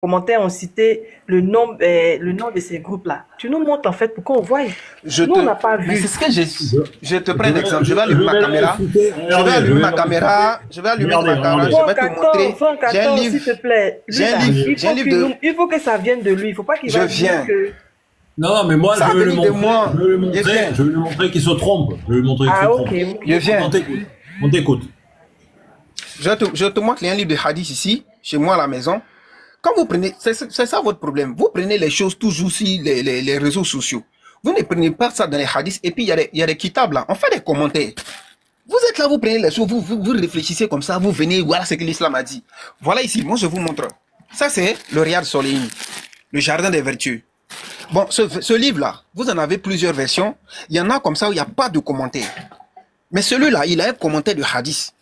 commentaires ont cité le nom de ces groupes-là. Tu nous montres en fait pour qu'on voit. Nous, on n'a pas Mais vu. c'est ce que j'ai. Je te prends un exemple. Je vais allumer ma caméra. Je vais allumer ma caméra. Je vais allumer ma caméra. Je vais te montrer. Franck, J'ai un attends, livre. s'il te plaît. Lui, J'ai un là, livre. J'ai un livre de. il faut que ça vienne de lui. Il ne faut pas qu'il Je va viens. dire que... Non, mais moi, Ça je vais le vient de montrer. moi. Je vais le montrer. Je viens. Je vais lui montrer qu'il se trompe. Je vais lui montrer qu'il se Ah, trompe. ok. Je viens. On t'écoute. On t'écoute. Je te montre un livre de hadith ici, chez moi à la maison. Quand vous prenez, c'est ça votre problème. Vous prenez les choses toujours sur les réseaux sociaux. Vous ne prenez pas ça dans les hadiths. Et puis il y a des kitabs là. On fait des commentaires. Vous êtes là, vous prenez les choses, vous réfléchissez comme ça, vous venez, voilà ce que l'islam a dit. Voilà ici, moi je vous montre. Ça c'est le Riyad Soleil, le jardin des vertus. Bon, ce livre-là, vous en avez plusieurs versions. Il y en a comme ça où il n'y a pas de commentaire. Mais celui-là, il a un commentaire de hadith.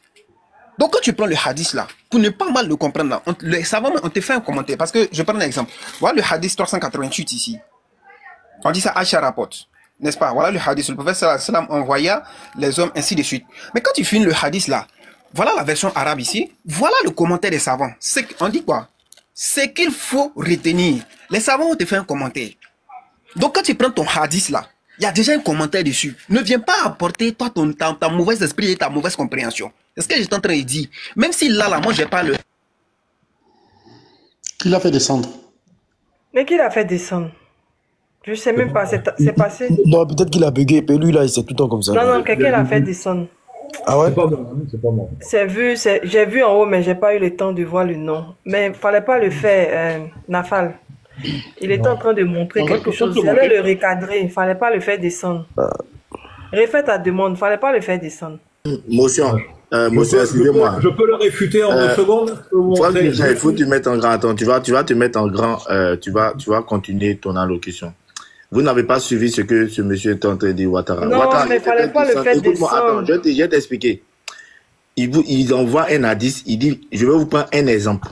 Donc quand tu prends le hadith là, pour ne pas mal le comprendre là, les savants, on te fait un commentaire. Parce que, je prends un exemple. Voilà le hadith 388 ici. On dit ça, Aïcha rapporte. N'est-ce pas? Voilà le hadith. Le prophète sallam envoya les hommes ainsi de suite. Mais quand tu finis le hadith là, voilà la version arabe ici. Voilà le commentaire des savants. On dit quoi? C'est qu'il faut retenir. Les savants ont te fait un commentaire. Donc quand tu prends ton hadith là, il y a déjà un commentaire dessus. Ne viens pas apporter toi ta mauvaise esprit et ta mauvaise compréhension. C'est ce que j'étais en train de dire. Même si là, moi, j'ai pas le... Qui l'a fait descendre? Mais qui l'a fait descendre? Je sais même pas, c'est passé. Non, peut-être qu'il a bugué, et lui là, il s'est tout le temps comme ça. Non, quelqu'un l'a fait descendre. Ah ouais? C'est pas moi. C'est pas moi. J'ai vu en haut, mais j'ai pas eu le temps de voir le nom. Mais il fallait pas le faire, Nafal. Il était en train de montrer quelque chose. Il allait le recadrer, il fallait pas le faire descendre. Refais ta demande, il fallait pas le faire descendre. Motion. Motion, excusez-moi. Je peux le réfuter en 2 secondes. Il faut que tu mettes en grand. Attends, tu vas te mettre en grand. Tu vas continuer ton allocution. Vous n'avez pas suivi ce que ce monsieur est en train de dire, Ouattara. Non, Ouattara, mais il fallait pas le faire descendre. Attends, je vais t'expliquer. Il envoie un hadith, il dit, je vais vous prendre un exemple.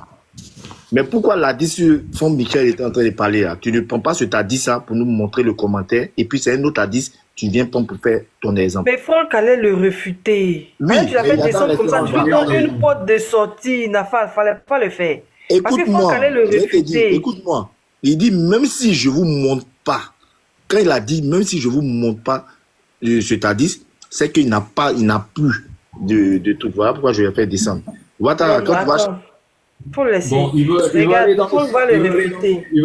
Mais pourquoi l'hadith sur fond Michel était en train de parler là? Tu ne prends pas ce hadith là pour nous montrer le commentaire, et puis c'est un autre hadith, tu viens prendre pour faire ton exemple. Mais Franck allait le refuter. Oui, tu l'as fait descendre comme ça, tu lui donnes une porte de sortie, Nafal, il fallait pas le faire. Parce que Franck allait le refuter. Écoute-moi, il dit, même si je vous montre pas, quand il a dit, même si je vous montre pas ce hadith, c'est qu'il n'a plus de trucs. Voilà pourquoi je vais faire descendre. Ouattara, quand tu vas... Faut le laisser. Bon, il veut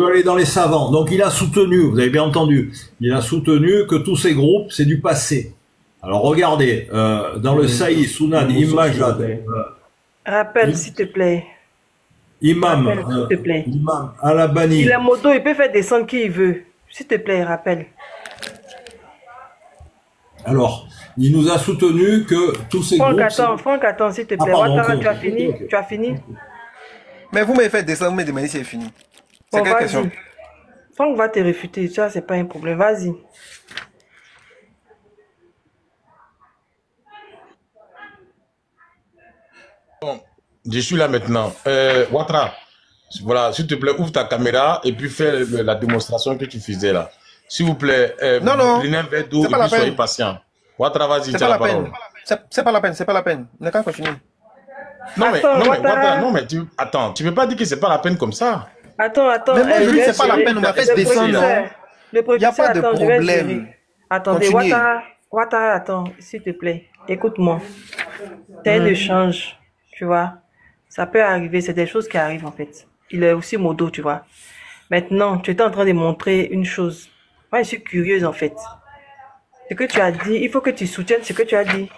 aller dans les savants. Donc il a soutenu, vous avez bien entendu, il a soutenu que tous ces groupes, c'est du passé. Alors regardez, dans le Sahih Sunan, Imajad, rappelle s'il te plaît. Imam Al-Albani. Il est moto, il peut faire descendre qui il veut. S'il te plaît, rappelle. Alors, il nous a soutenu que tous ces groupes... Franck, attends, s'il te plaît. Ouattara, tu as fini? Okay. Tu as fini? Mais vous m'avez fait descendre, vous me demandez si c'est fini. C'est quelle question? Franck va te réfuter, ça, c'est pas un problème. Vas-y. Bon, je suis là maintenant. Ouattara, voilà, s'il te plaît, ouvre ta caméra et puis fais la démonstration que tu faisais là. S'il vous plaît, non, prenez un verre d'eau et puis soyez patient. Ouattara, vas-y, c'est pas la peine. C'est pas la peine, c'est pas la peine. On n'a qu'à continuer. Non, mais Ouattara, non, mais attends, tu peux pas dire que c'est pas la peine comme ça. Attends. Mais moi, je dis c'est pas la peine, on m'a fait descendre. Il n'y a pas de problème. Attendez, Ouattara, attends, s'il te plaît, écoute-moi. C'est un échange, tu vois. Ça peut arriver, c'est des choses qui arrivent en fait. Il est aussi modo, tu vois. Maintenant, tu étais en train de montrer une chose. Moi, je suis curieuse en fait. Ce que tu as dit, il faut que tu soutiennes ce que tu as dit.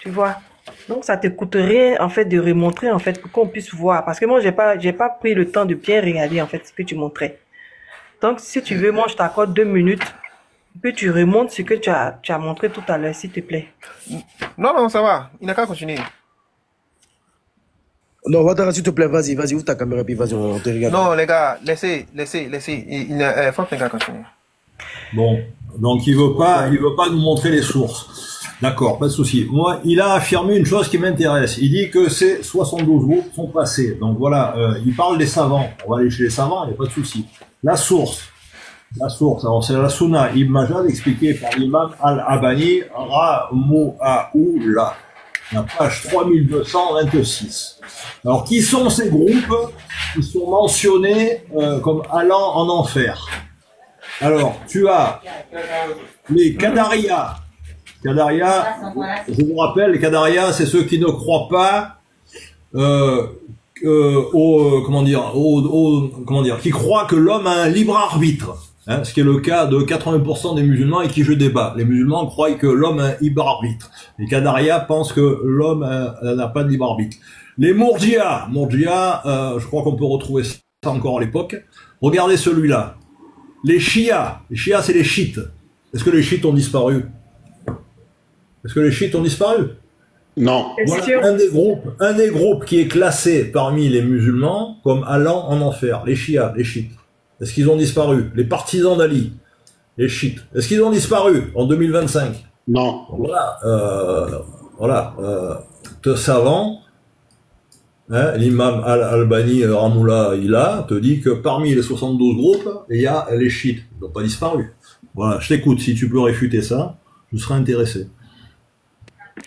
Tu vois. Donc, ça te coûte rien en fait de remontrer en fait pour qu'on puisse voir. Parce que moi, j'ai pas pris le temps de bien regarder en fait ce que tu montrais. Donc, si tu veux, moi, je t'accorde 2 minutes. Puis tu remontes ce que tu as montré tout à l'heure, s'il te plaît. Non, ça va. Il n'a qu'à continuer. Non, Ouattara, s'il te plaît, vas-y, ouvre ta caméra, puis vas-y, on te regarde. Non, les gars, laissez. Il faut que les gars continuent. Bon, donc il veut pas nous montrer les sources. D'accord, pas de souci. Moi, il a affirmé une chose qui m'intéresse. Il dit que ces 72 groupes sont passés. Donc voilà, il parle des savants. On va aller chez les savants, il n'y a pas de souci. La source, alors c'est la Sunna Ibn Majad expliquée par l'imam Al-Albani Rahimahullah. la page 3226. Alors, qui sont ces groupes qui sont mentionnés comme allant en enfer? Alors, tu as les Qadariya. Qadariya, je vous rappelle, les Qadariya, c'est ceux qui ne croient pas qui croient que l'homme a un libre arbitre. Hein, ce qui est le cas de 80% des musulmans et qui je débat. Les musulmans croient que l'homme a un libre arbitre. Les Qadariya pensent que l'homme n'a pas de libre arbitre. Les Mourji'a, je crois qu'on peut retrouver ça encore à l'époque. Regardez celui-là. Les Shia c'est les chiites. Est-ce que les chiites ont disparu? Est-ce que les chiites ont disparu? Non. Voilà un des groupes qui est classé parmi les musulmans comme allant en enfer. Les chiites. Est-ce qu'ils ont disparu? Les partisans d'Ali, les chiites. Est-ce qu'ils ont disparu en 2025? Non. Te savant, hein, l'imam Al-Albani Ramoula Ila te dit que parmi les 72 groupes, il y a les chiites. Ils n'ont pas disparu. Voilà, je t'écoute. Si tu peux réfuter ça, je serais intéressé.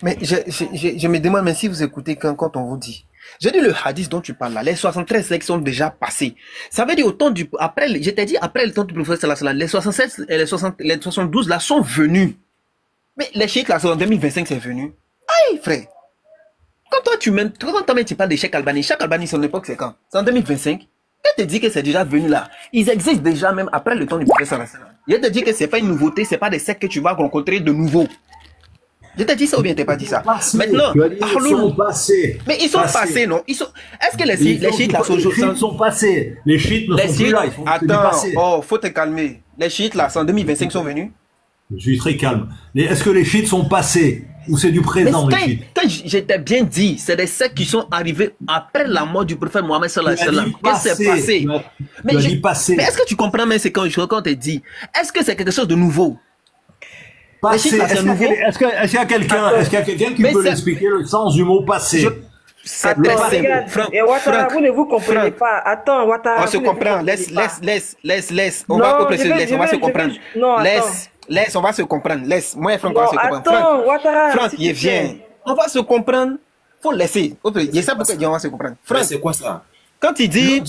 Mais je me demande, mais si vous écoutez quand on vous dit. J'ai dit le hadith dont tu parles là, les 73 sectes sont déjà passés. Ça veut dire au temps du, après, je t'ai dit après le temps du prophète les 67 et les 72 là sont venus. Mais les chiites là, en 2025 c'est venu. Aïe frère. Quand toi tu parles de Cheikh Albani, Cheikh Albani son époque c'est quand? C'est en 2025. Je te dis que c'est déjà venu là. Ils existent déjà même après le temps du prophète sallallahu alayhi wa sallam. Je te dis que c'est pas une nouveauté, c'est pas des sectes que tu vas rencontrer de nouveau. Je t'ai dit ça ou bien t'as pas dit ça? Maintenant, ils sont passés. Mais ils sont passés, non? Est-ce que les chiites là sont passés? Les chiites ne sont plus là, ils sont passés. Oh, faut te calmer. Les chiites là, c'est en 2025 sont venus? Je suis très calme. Est-ce que les chiites sont passés? Ou c'est du présent, les chiites? Quand je t'ai bien dit, c'est des sectes qui sont arrivés après la mort du prophète Mohammed sallallahu alayhi wa sallam. Qu'est-ce qui s'est passé? Mais est-ce que tu comprends même ce quand je t'ai dit? Est-ce que c'est quelque chose de nouveau? Passé. Est-ce qu'il y a quelqu'un qui peut l'expliquer le sens du mot passé? C'est très simple. Et Ouattara, vous ne vous comprenez pas. Attends, Ouattara. On se comprend. Laisse. On va se comprendre. Laisse, on va se comprendre. Laisse. Moi et Franck, on va se comprendre. Attends, Ouattara. Franck, il vient. On va se comprendre. Faut laisser. Il y a ça pour qu'on va se comprendre. Franck, c'est quoi ça? Quand il dit,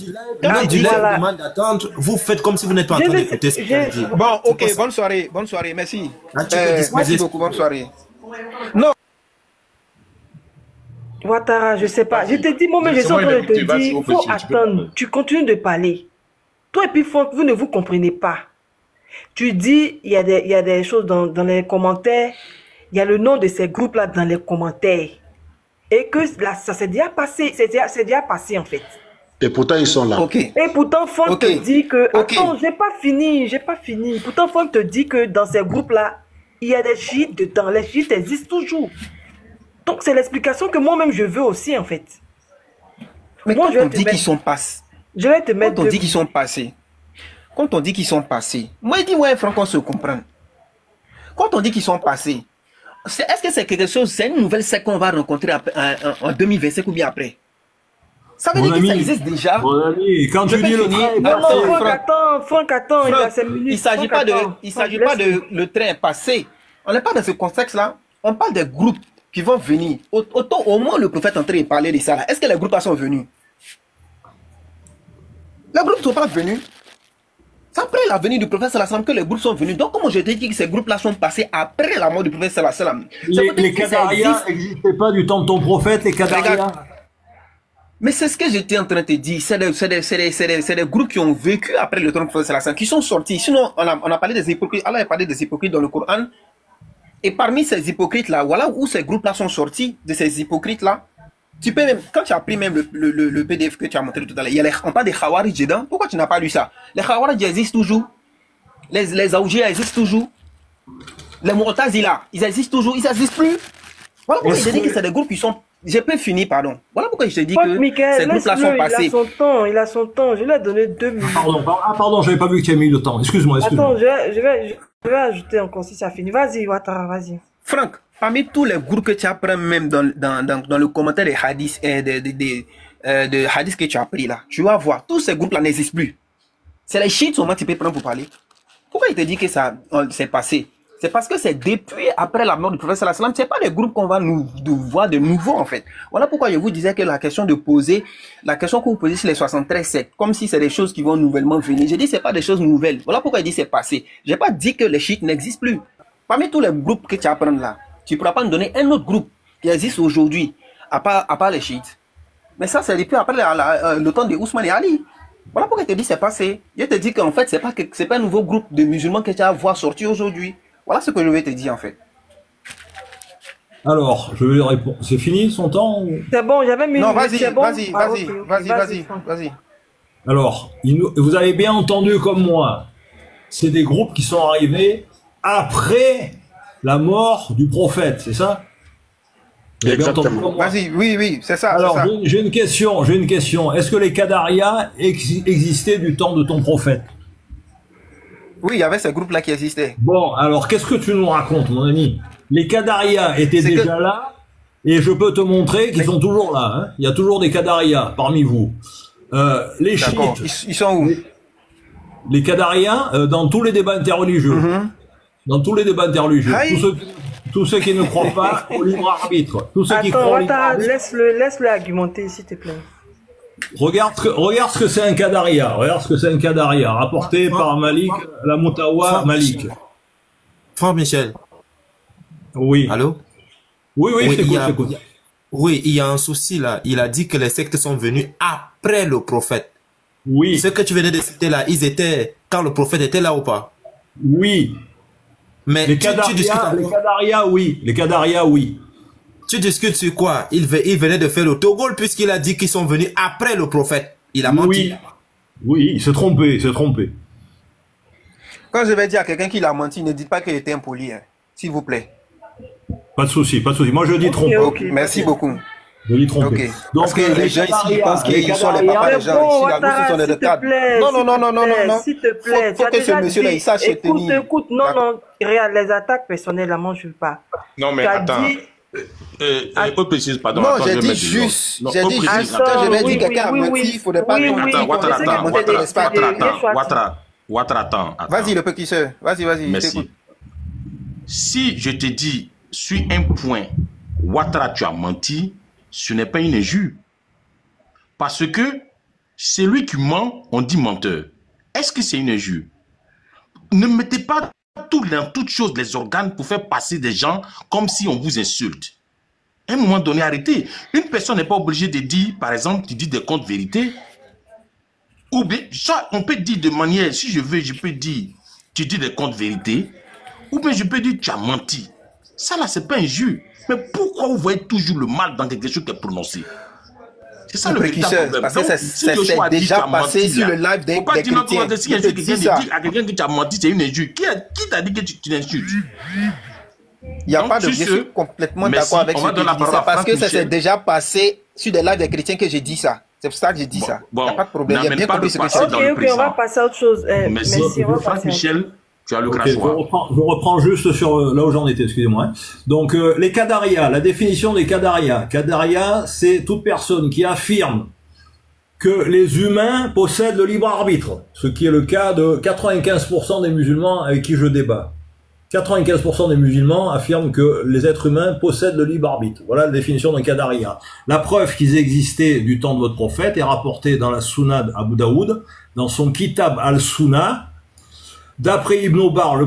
demande d'attendre, vous faites comme si vous n'êtes pas en train d'écouter ce qu'il dit. Bon, ok, bonne soirée, merci. Merci beaucoup, bonne soirée. Non. Ouattara, je sais pas. Je te dis, moi-même, je suis en train de te dire, il faut attendre. Tu continues de parler. Toi et puis Franck, vous ne vous comprenez pas. Tu dis, il y a des choses dans les commentaires. Il y a le nom de ces groupes-là dans les commentaires. Et que là, ça s'est déjà passé. C'est déjà passé, en fait. Et pourtant, ils sont là. Okay. Et pourtant, Franck te dit que... Attends, j'ai pas fini. Pourtant, Franck te dit que dans ces groupes-là, il y a des chiites dedans. Les chiites existent toujours. Donc, c'est l'explication que moi-même, je veux aussi, en fait. Mais moi, quand on dit qu'ils sont passés... Je vais te mettre... Quand on dit qu'ils sont passés... Quand on dit qu'ils sont passés... Moi, dis-moi, Franck, on se comprend. Quand on dit qu'ils sont passés... Est-ce que c'est quelque chose... C'est une nouvelle secte qu'on va rencontrer en 2025 ou bien après? Ça veut dire que ça existe déjà. Mon ami, quand tu dis le train Franck, attends, il a 5 minutes. Il ne s'agit pas de le train passé. On n'est pas dans ce contexte-là. On parle des groupes qui vont venir. Au moins, le prophète est en train de parler de ça là. Est-ce que les groupes là sont venus? Les groupes ne sont pas venus. C'est après la venue du prophète sallallahu alayhi wa sallam que les groupes sont venus. Donc, comment je te dis que ces groupes-là sont passés après la mort du prophète sallallahu alayhi wa sallam? Les Qadariya n'existaient pas du temps de ton prophète, les Qadariya. Mais c'est ce que j'étais en train de te dire. C'est des groupes qui ont vécu après le temps du prophète sallallahu alayhi wa sallam, qui sont sortis. Sinon, on a parlé des hypocrites. Allah a parlé des hypocrites dans le Coran. Et parmi ces hypocrites-là, voilà où ces groupes-là sont sortis, de ces hypocrites-là. Tu peux même, quand tu as pris même le PDF que tu as montré tout à l'heure, on parle des Khawarij dedans. Pourquoi tu n'as pas lu ça? Les Khawarij existent toujours. Les Aoujia existent toujours. Les Mu'tazila, ils existent toujours. Ils n'existent plus. Voilà pourquoi je te dis que c'est des groupes qui sont... Je peux finir, pardon. Voilà pourquoi je te dis que ces groupes-là sont passés. Il a son temps. Je lui ai donné 2 minutes. Pardon, j'avais pas vu que tu as mis le temps. Excuse-moi. Attends, je vais ajouter encore si ça finit. Vas-y, Ouattara, vas-y. Franck, parmi tous les groupes que tu apprends même dans le commentaire des hadiths et de hadiths que tu as pris là, tu vas voir, tous ces groupes-là n'existent plus. C'est les chiites seulement que tu peux prendre pour parler. Pourquoi il te dit que ça s'est passé? C'est parce que c'est depuis après la mort du prophète sallallahu alayhi wa sallam, c'est pas des groupes qu'on va nous voir de nouveau en fait. Voilà pourquoi je vous disais que la question que vous posez sur les 73 sectes, comme si c'est des choses qui vont nouvellement venir. J'ai dit c'est pas des choses nouvelles. Voilà pourquoi je dis c'est passé. J'ai pas dit que les chiites n'existent plus. Parmi tous les groupes que tu apprends là, tu pourras pas me donner un autre groupe qui existe aujourd'hui, à part les chiites. Mais ça, c'est depuis après le temps de Ousmane et Ali. Voilà pourquoi je te dis c'est passé. Je te dis qu'en fait, c'est pas un nouveau groupe de musulmans que tu vas voir sortir aujourd'hui. Voilà ce que je vais te dire en fait. Alors, je vais répondre. C'est fini son temps ou... C'est bon, j'avais mis... Non, vas-y, bon. Vas-y. Alors, vous avez bien entendu comme moi, c'est des groupes qui sont arrivés après la mort du prophète, c'est ça? Vous avez bien entendu comme moi. Vas-y, oui, c'est ça. Alors, j'ai une question. Est-ce que les Qadariya existaient du temps de ton prophète? Oui, il y avait ces groupes-là qui existaient. Bon, alors, qu'est-ce que tu nous racontes, mon ami? Les Qadariya étaient déjà là, et je peux te montrer qu'ils sont toujours là. Hein. Il y a toujours des Qadariya parmi vous. Les chiites. Ils sont où? Les Qadariya, dans tous les débats interreligieux. Dans tous les débats interreligieux. Tous ceux qui ne croient pas au libre arbitre. Tous ceux qui croient au libre arbitre. Laisse-le argumenter, s'il te plaît. Regarde ce que c'est un Qadariya. Regarde ce que c'est un Qadariya, rapporté par Malik, la Moutawa Malik. Franck Michel. Oui. Allô? Oui, je t'écoute. Oui, il y a un souci là. Il a dit que les sectes sont venus après le prophète. Oui. Ce que tu venais de citer là, ils étaient quand le prophète était là ou pas? Oui. Mais les Qadariya, oui. Les Qadariya, oui. Tu discutes sur quoi? Il venait de faire le Togol puisqu'il a dit qu'ils sont venus après le prophète. Il a menti. Oui, il s'est trompé, Quand je vais dire à quelqu'un qu'il a menti, ne dites pas qu'il était impoli, hein, s'il vous plaît. Pas de souci. Moi, je dis trompé. Okay. Merci beaucoup. Je dis trompé. Okay. Donc, parce que les gens ici pensent qu'ils sont les papas des gens. Ici, la gauche, ils sont des retards. Non. S'il te plaît. Faut que ce monsieur-là, il sache se tenir. Écoute, non. Regarde, les attaques personnelles, là, moi, je ne veux pas. Non, mais attends. On précise, pardon. Non, j'ai dit juste. Quand je vais dire quelqu'un a menti, il ne faudrait pas... Ouattara, attends. Vas-y, le petit soeur. Vas-y. Merci. Si je te dis, sur un point, Ouattara, tu as menti, ce n'est pas une injure. Parce que celui qui ment, on dit menteur. Est-ce que c'est une injure? Ne mettez pas dans toutes choses les organes pour faire passer des gens comme si on vous insulte. À un moment donné, arrêtez. Une personne n'est pas obligée de dire, par exemple, tu dis des contes vérités. Ou bien, soit on peut dire de manière, si je veux, je peux dire, tu dis des contes vérités. Ou bien je peux dire, tu as menti. Ça là, c'est pas injure. Mais pourquoi vous voyez toujours le mal dans quelque chose qui est prononcé? C'est ça le véritable problème. Parce que c'est déjà passé sur le live des chrétiens. Si quelqu'un dit à quelqu'un que tu as menti, c'est une injure. Qui t'a dit que tu l'insultes? Il n'y a pas de... Je suis complètement d'accord avec ce que tu dis ça. Parce que ça s'est déjà passé sur des lives des chrétiens que j'ai dit ça. C'est pour ça que j'ai dit ça. Il n'y a pas de problème. Il y a bien compris ce que tu dis. Ok, on va passer à autre chose. Merci. Franck Michel. Tu as le crachoir. Je reprends juste sur là où j'en étais, excusez-moi. Donc, les Qadariya, la définition des Qadariya. Qadariya, c'est toute personne qui affirme que les humains possèdent le libre arbitre, ce qui est le cas de 95% des musulmans avec qui je débat. 95% des musulmans affirment que les êtres humains possèdent le libre arbitre. Voilà la définition d'un Qadariya. La preuve qu'ils existaient du temps de votre prophète est rapportée dans la Sunna d'Abu Daoud, dans son Kitab al-Sunna. D'après Ibn Omar,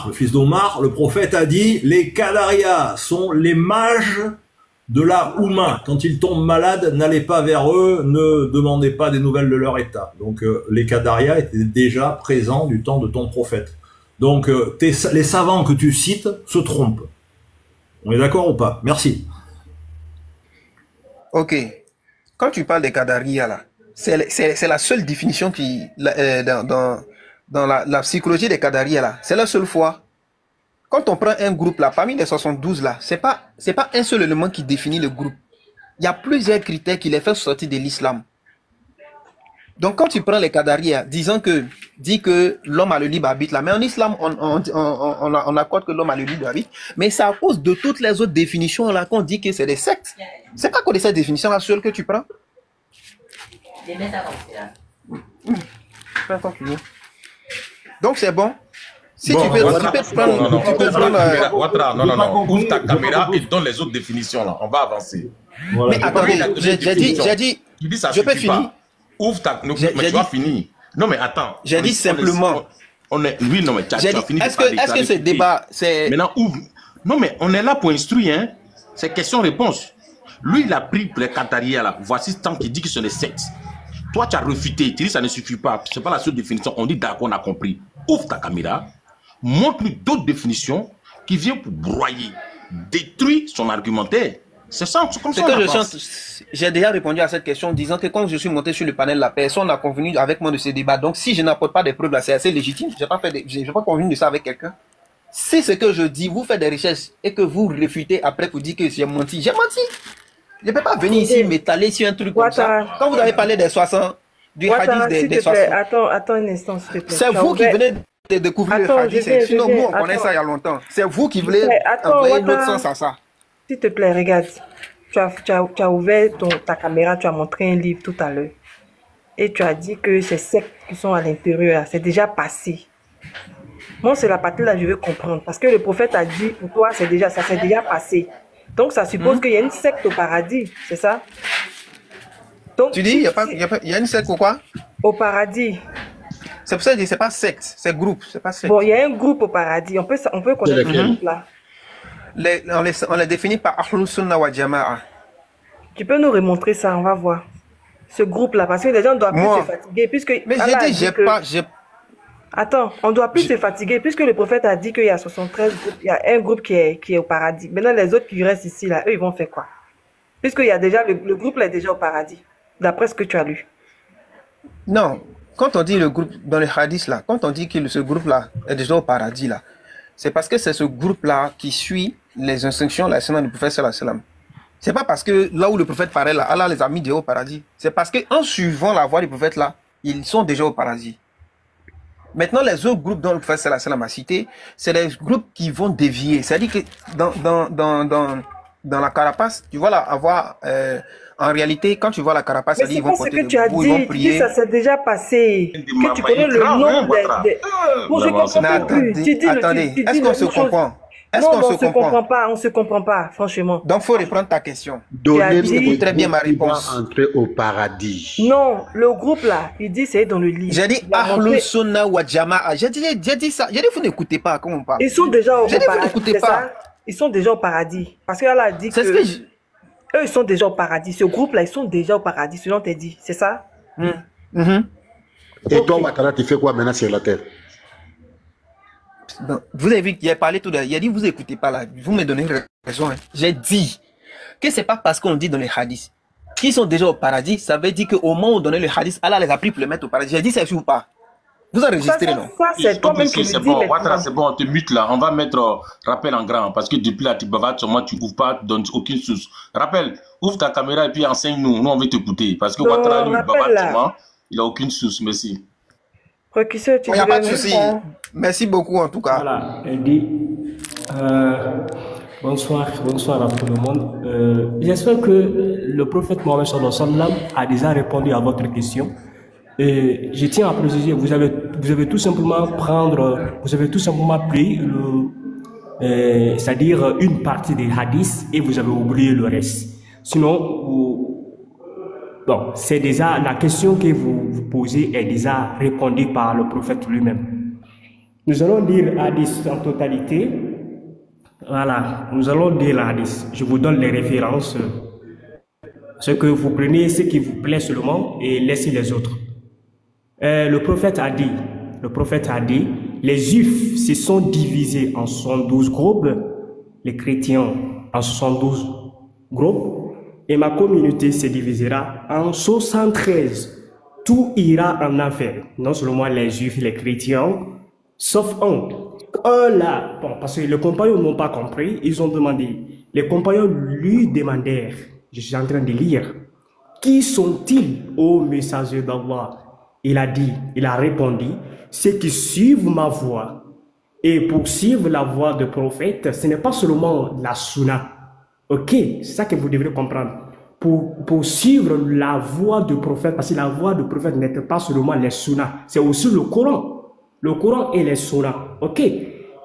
le fils d'Omar, le prophète a dit « Les Qadariya sont les mages de la Oumma. Quand ils tombent malades, n'allez pas vers eux, ne demandez pas des nouvelles de leur état. » Donc les Qadariya étaient déjà présents du temps de ton prophète. Donc les savants que tu cites se trompent. On est d'accord ou pas? Merci. Ok. Quand tu parles des Qadariya là, c'est la seule définition qui dans la psychologie des Qadariya là, c'est la seule fois. Quand on prend un groupe là, parmi les 72 là, c'est pas un seul élément qui définit le groupe. Il y a plusieurs critères qui les font sortir de l'islam. Donc quand tu prends les Qadariya, dit que l'homme a le libre arbitre là, mais en islam on accorde que l'homme a le libre arbitre, mais c'est à cause de toutes les autres définitions là qu'on dit que c'est des sectes. C'est pas à cause de cette définition là seule que tu prends. Donc c'est bon. Si Bon, tu peux, Ouattara, tu peux prendre... non, non, tu peux ouvre ta prendre caméra, Ouattara, non, non, non, ouvre ta J'ai pas caméra compris. et donne les autres définitions, là. On va avancer. Voilà. mais attendez, Il a donné j'ai une définition. dit, Tu dis ça je peux suffit finir. pas. Ouvre ta... Non, J'ai mais tu vas dit- finir. Non, mais attends. J'ai dit simplement. Oui, non, mais tu J'ai as dit, fini. est-ce que ce débat, c'est... Maintenant, ouvre. Non, mais on est là pour instruire, hein. C'est question-réponse. Lui, il a pris les Qatariens, là. Voici tant qu'il dit que ce n'est secte. Toi, tu as refuté. Tu dis que ça ne suffit pas. C'est pas la seule définition. On dit d'accord, on a compris. Ouvre ta caméra. Montre-lui d'autres définitions qui viennent pour broyer, détruire son argumentaire. C'est ça, c'est comme C'est ça. que on je avance. chante. J'ai déjà répondu à cette question en disant que quand je suis monté sur le panel, la personne a convenu avec moi de ce débat. Donc, si je n'apporte pas des preuves là, c'est assez légitime. J'ai pas convenu de ça avec quelqu'un. Si ce que je dis, vous faites des recherches et que vous réfutez après pour dire que j'ai menti, j'ai menti. Je ne peux pas venir ici m'étaler sur un truc comme ça. Ouattara. Quand vous avez parlé des 60, du Ouattara, hadith s'il des te plaît, 60, attends un instant, s'il te plaît. c'est Tu as vous qui ouvert- venez de découvrir Attends, le hadith. je viens, Sinon, je nous, viens. on connaît Attends. ça il y a longtemps. C'est vous qui voulez Attends, envoyer l'autre Ouattara. sens à ça. S'il te plaît, regarde. Tu as ouvert ta caméra, tu as montré un livre tout à l'heure. Et tu as dit que ces sectes qui sont à l'intérieur, c'est déjà passé. Moi, c'est la partie là que je veux comprendre. Parce que le prophète a dit, pour toi, ça s'est déjà passé. Donc, ça suppose qu'il y a une secte au paradis, c'est ça? Donc, Tu dis, il y a une secte ou quoi? au paradis. C'est pour ça que je dis, c'est pas secte, c'est groupe, c'est pas secte. Bon, il y a un groupe au paradis. On peut connaître ce groupe-là. On les définit par Ahlus Sunnah wa Jama'a. Tu peux nous remontrer ça, on va voir. Ce groupe-là, parce que les gens ne doivent plus Moi. se fatiguer. Puisque Mais Allah a j'ai dit, dit que- j'ai Attends, on ne doit plus se fatiguer, puisque le prophète a dit qu'il y a 73 groupes, il y a un groupe qui est au paradis. Maintenant, les autres qui restent ici, là, eux, ils vont faire quoi? Puisqu'il y a déjà, le groupe là est déjà au paradis, d'après ce que tu as lu. Non, quand on dit le groupe, dans le hadith là, quand on dit que ce groupe-là est déjà au paradis là, c'est parce que c'est ce groupe-là qui suit les instructions, la sunna du prophète sallallahu alayhi wa sallam. C'est pas parce que là où le prophète paraît là, Allah les a mis déjà au paradis. C'est parce qu'en suivant la voie du prophète là, ils sont déjà au paradis. Maintenant, les autres groupes dont le prophète sallallahu alayhi wa sallam a cité, c'est les groupes qui vont dévier. C'est-à-dire que dans la carapace, tu vas là avoir... en réalité, quand tu vois la carapace, Mais c'est-à-dire c'est ils vont pas ce porter que tu as debout, ils vont dit, tu dis prier. ça s'est déjà passé, que tu connais le grave, nom hein, Ouattara. des... Bon, je Vraiment, comprends Mais plus. Tu dis attendez, tu dis est-ce la qu'on se même chose. comprend? Est-ce Non, qu'on on se se comprend comprend? pas, on se comprend pas, franchement. Donc, faut reprendre ta question. Donnez-moi dit très bien ma réponse. Entrer au paradis. Non, le groupe là, il dit c'est dans le livre. J'ai dit Il a Ahlus montré- Sunnah wa Jama'a. J'ai dit ça. J'ai dit vous n'écoutez pas comment on parle. Ils sont déjà au J'ai dit, vous paradis, n'écoutez c'est pas. ça? Ils sont déjà au paradis. Parce qu'elle a dit C'est que... ce que je... Eux, ils sont déjà au paradis. Ce groupe-là, ils sont déjà au paradis, selon tes dit. C'est ça? Et toi, Ouattara, tu fais quoi maintenant sur la terre? Non, vous avez vu qu'il a parlé tout à l'heure. Il a dit vous écoutez pas là. Vous me donnez raison. Hein. J'ai dit que c'est pas parce qu'on dit dans les hadiths qu'ils sont déjà au paradis, ça veut dire qu'au moment où on donnait le hadith, Allah les a pris pour le mettre au paradis. J'ai dit c'est sûr ou pas? Vous enregistrez, non? Ça, c'est toi-même qui C'est le dis. bon, maintenant. Ouattara, c'est bon, on te mute là. On va mettre rappel en grand parce que depuis là, tu bavardes sur moi, tu ouvres pas, tu donnes aucune source. Rappel, ouvre ta caméra et puis enseigne-nous. Nous, on veut t'écouter parce que Non, Ouattara, lui, il rappel, bavarde là. sur moi, il a aucune source. Merci. Requiseur, tu Il n'y a dirais pas de même souci. pas. Merci beaucoup en tout cas. Voilà, elle dit bonsoir à tout le monde. J'espère que le prophète Mohammed sallallahu alayhi wa sallam a déjà répondu à votre question. Et je tiens à préciser, vous avez tout simplement pris c'est-à-dire une partie des hadiths et vous avez oublié le reste. Sinon, bon, c'est déjà la question que vous posez est déjà répondue par le prophète lui-même. Nous allons lire hadith en totalité. Voilà, nous allons lire hadith. Je vous donne les références. Ce que vous prenez, ce qui vous plaît seulement et laissez les autres. Le prophète a dit, les juifs se sont divisés en 72 groupes, les chrétiens en 72 groupes, et ma communauté se divisera en 73. Tout ira en enfer. Non seulement les juifs, les chrétiens, sauf un. Là, bon, parce que les compagnons n'ont pas compris, ils ont demandé. Les compagnons lui demandèrent, je suis en train de lire, qui sont-ils, ô messager d'Allah? Il a répondu, ceux qui suivent ma voie. Et pour suivre la voie du prophète, ce n'est pas seulement la sunna. Ok, c'est ça que vous devrez comprendre. Pour suivre la voie du prophète, parce que la voie du prophète n'est pas seulement les sunna, c'est aussi le Coran. Le Coran et les Sunnas. Ok.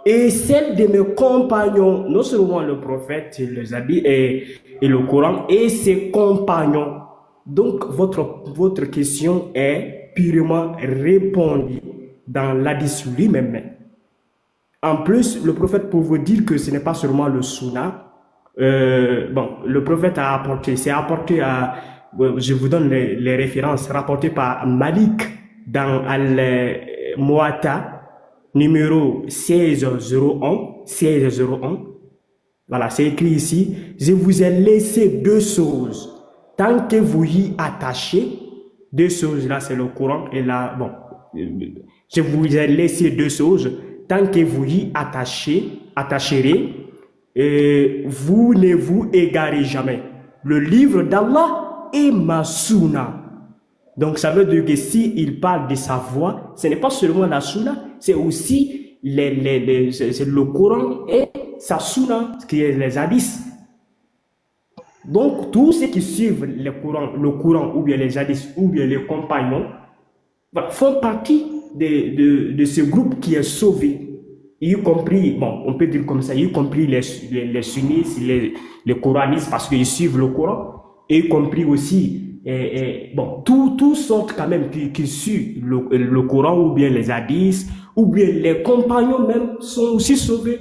Et celle de mes compagnons, non seulement le prophète, les habits et le Coran et ses compagnons. Donc, votre question est purement répondue dans l'hadith lui-même. En plus, le prophète, pour vous dire que ce n'est pas seulement le Sunna, le prophète a apporté, je vous donne les références rapportées par Malik dans Al-Muwatta, numéro 1601. Voilà, c'est écrit ici. Je vous ai laissé deux choses. Tant que vous y attachez, deux choses, là c'est le Coran et là, je vous ai laissé deux choses. Tant que vous y attacherez, vous ne vous égarez jamais. Le livre d'Allah et ma sunna. Donc ça veut dire que s'il parle de sa voix, ce n'est pas seulement la sunna, c'est aussi c'est le Coran et sa sunna, qui est les hadiths. Donc tous ceux qui suivent le Coran ou bien les hadiths ou bien les compagnons font partie de ce groupe qui est sauvé. Y compris, on peut dire comme ça, y compris les sunnistes, les coranistes parce qu'ils suivent le Coran, et y compris aussi, tous sortes quand même qui suivent le Coran ou bien les hadiths, ou bien les compagnons même sont aussi sauvés.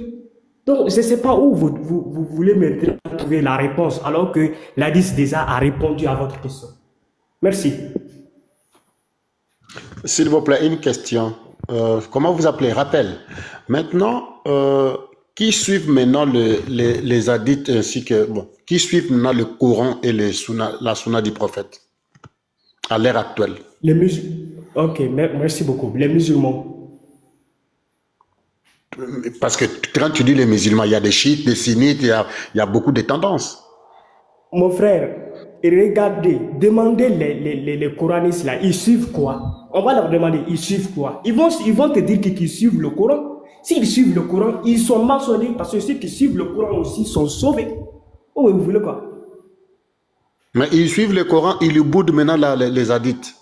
Donc, je ne sais pas où vous voulez maintenant trouver la réponse, alors que l'hadith déjà a répondu à votre question. Merci. S'il vous plaît, une question. Comment vous appelez? Rappel. Maintenant, qui suivent maintenant les hadiths ainsi que qui suivent maintenant le Coran et la sunna du prophète à l'ère actuelle? Les musulmans. Ok, merci beaucoup. Les musulmans. Parce que quand tu dis les musulmans, il y a des chiites, des sunnites, il y a beaucoup de tendances. Mon frère, regardez, demandez les coranistes là, ils suivent quoi? On va leur demander, ils suivent quoi? Ils vont te dire qu'ils suivent le Coran. S'ils suivent le Coran, ils sont mentionnés parce que ceux qui suivent le Coran aussi sont sauvés. Oh, vous voulez quoi? Mais ils suivent le Coran, ils le boudent maintenant les hadiths.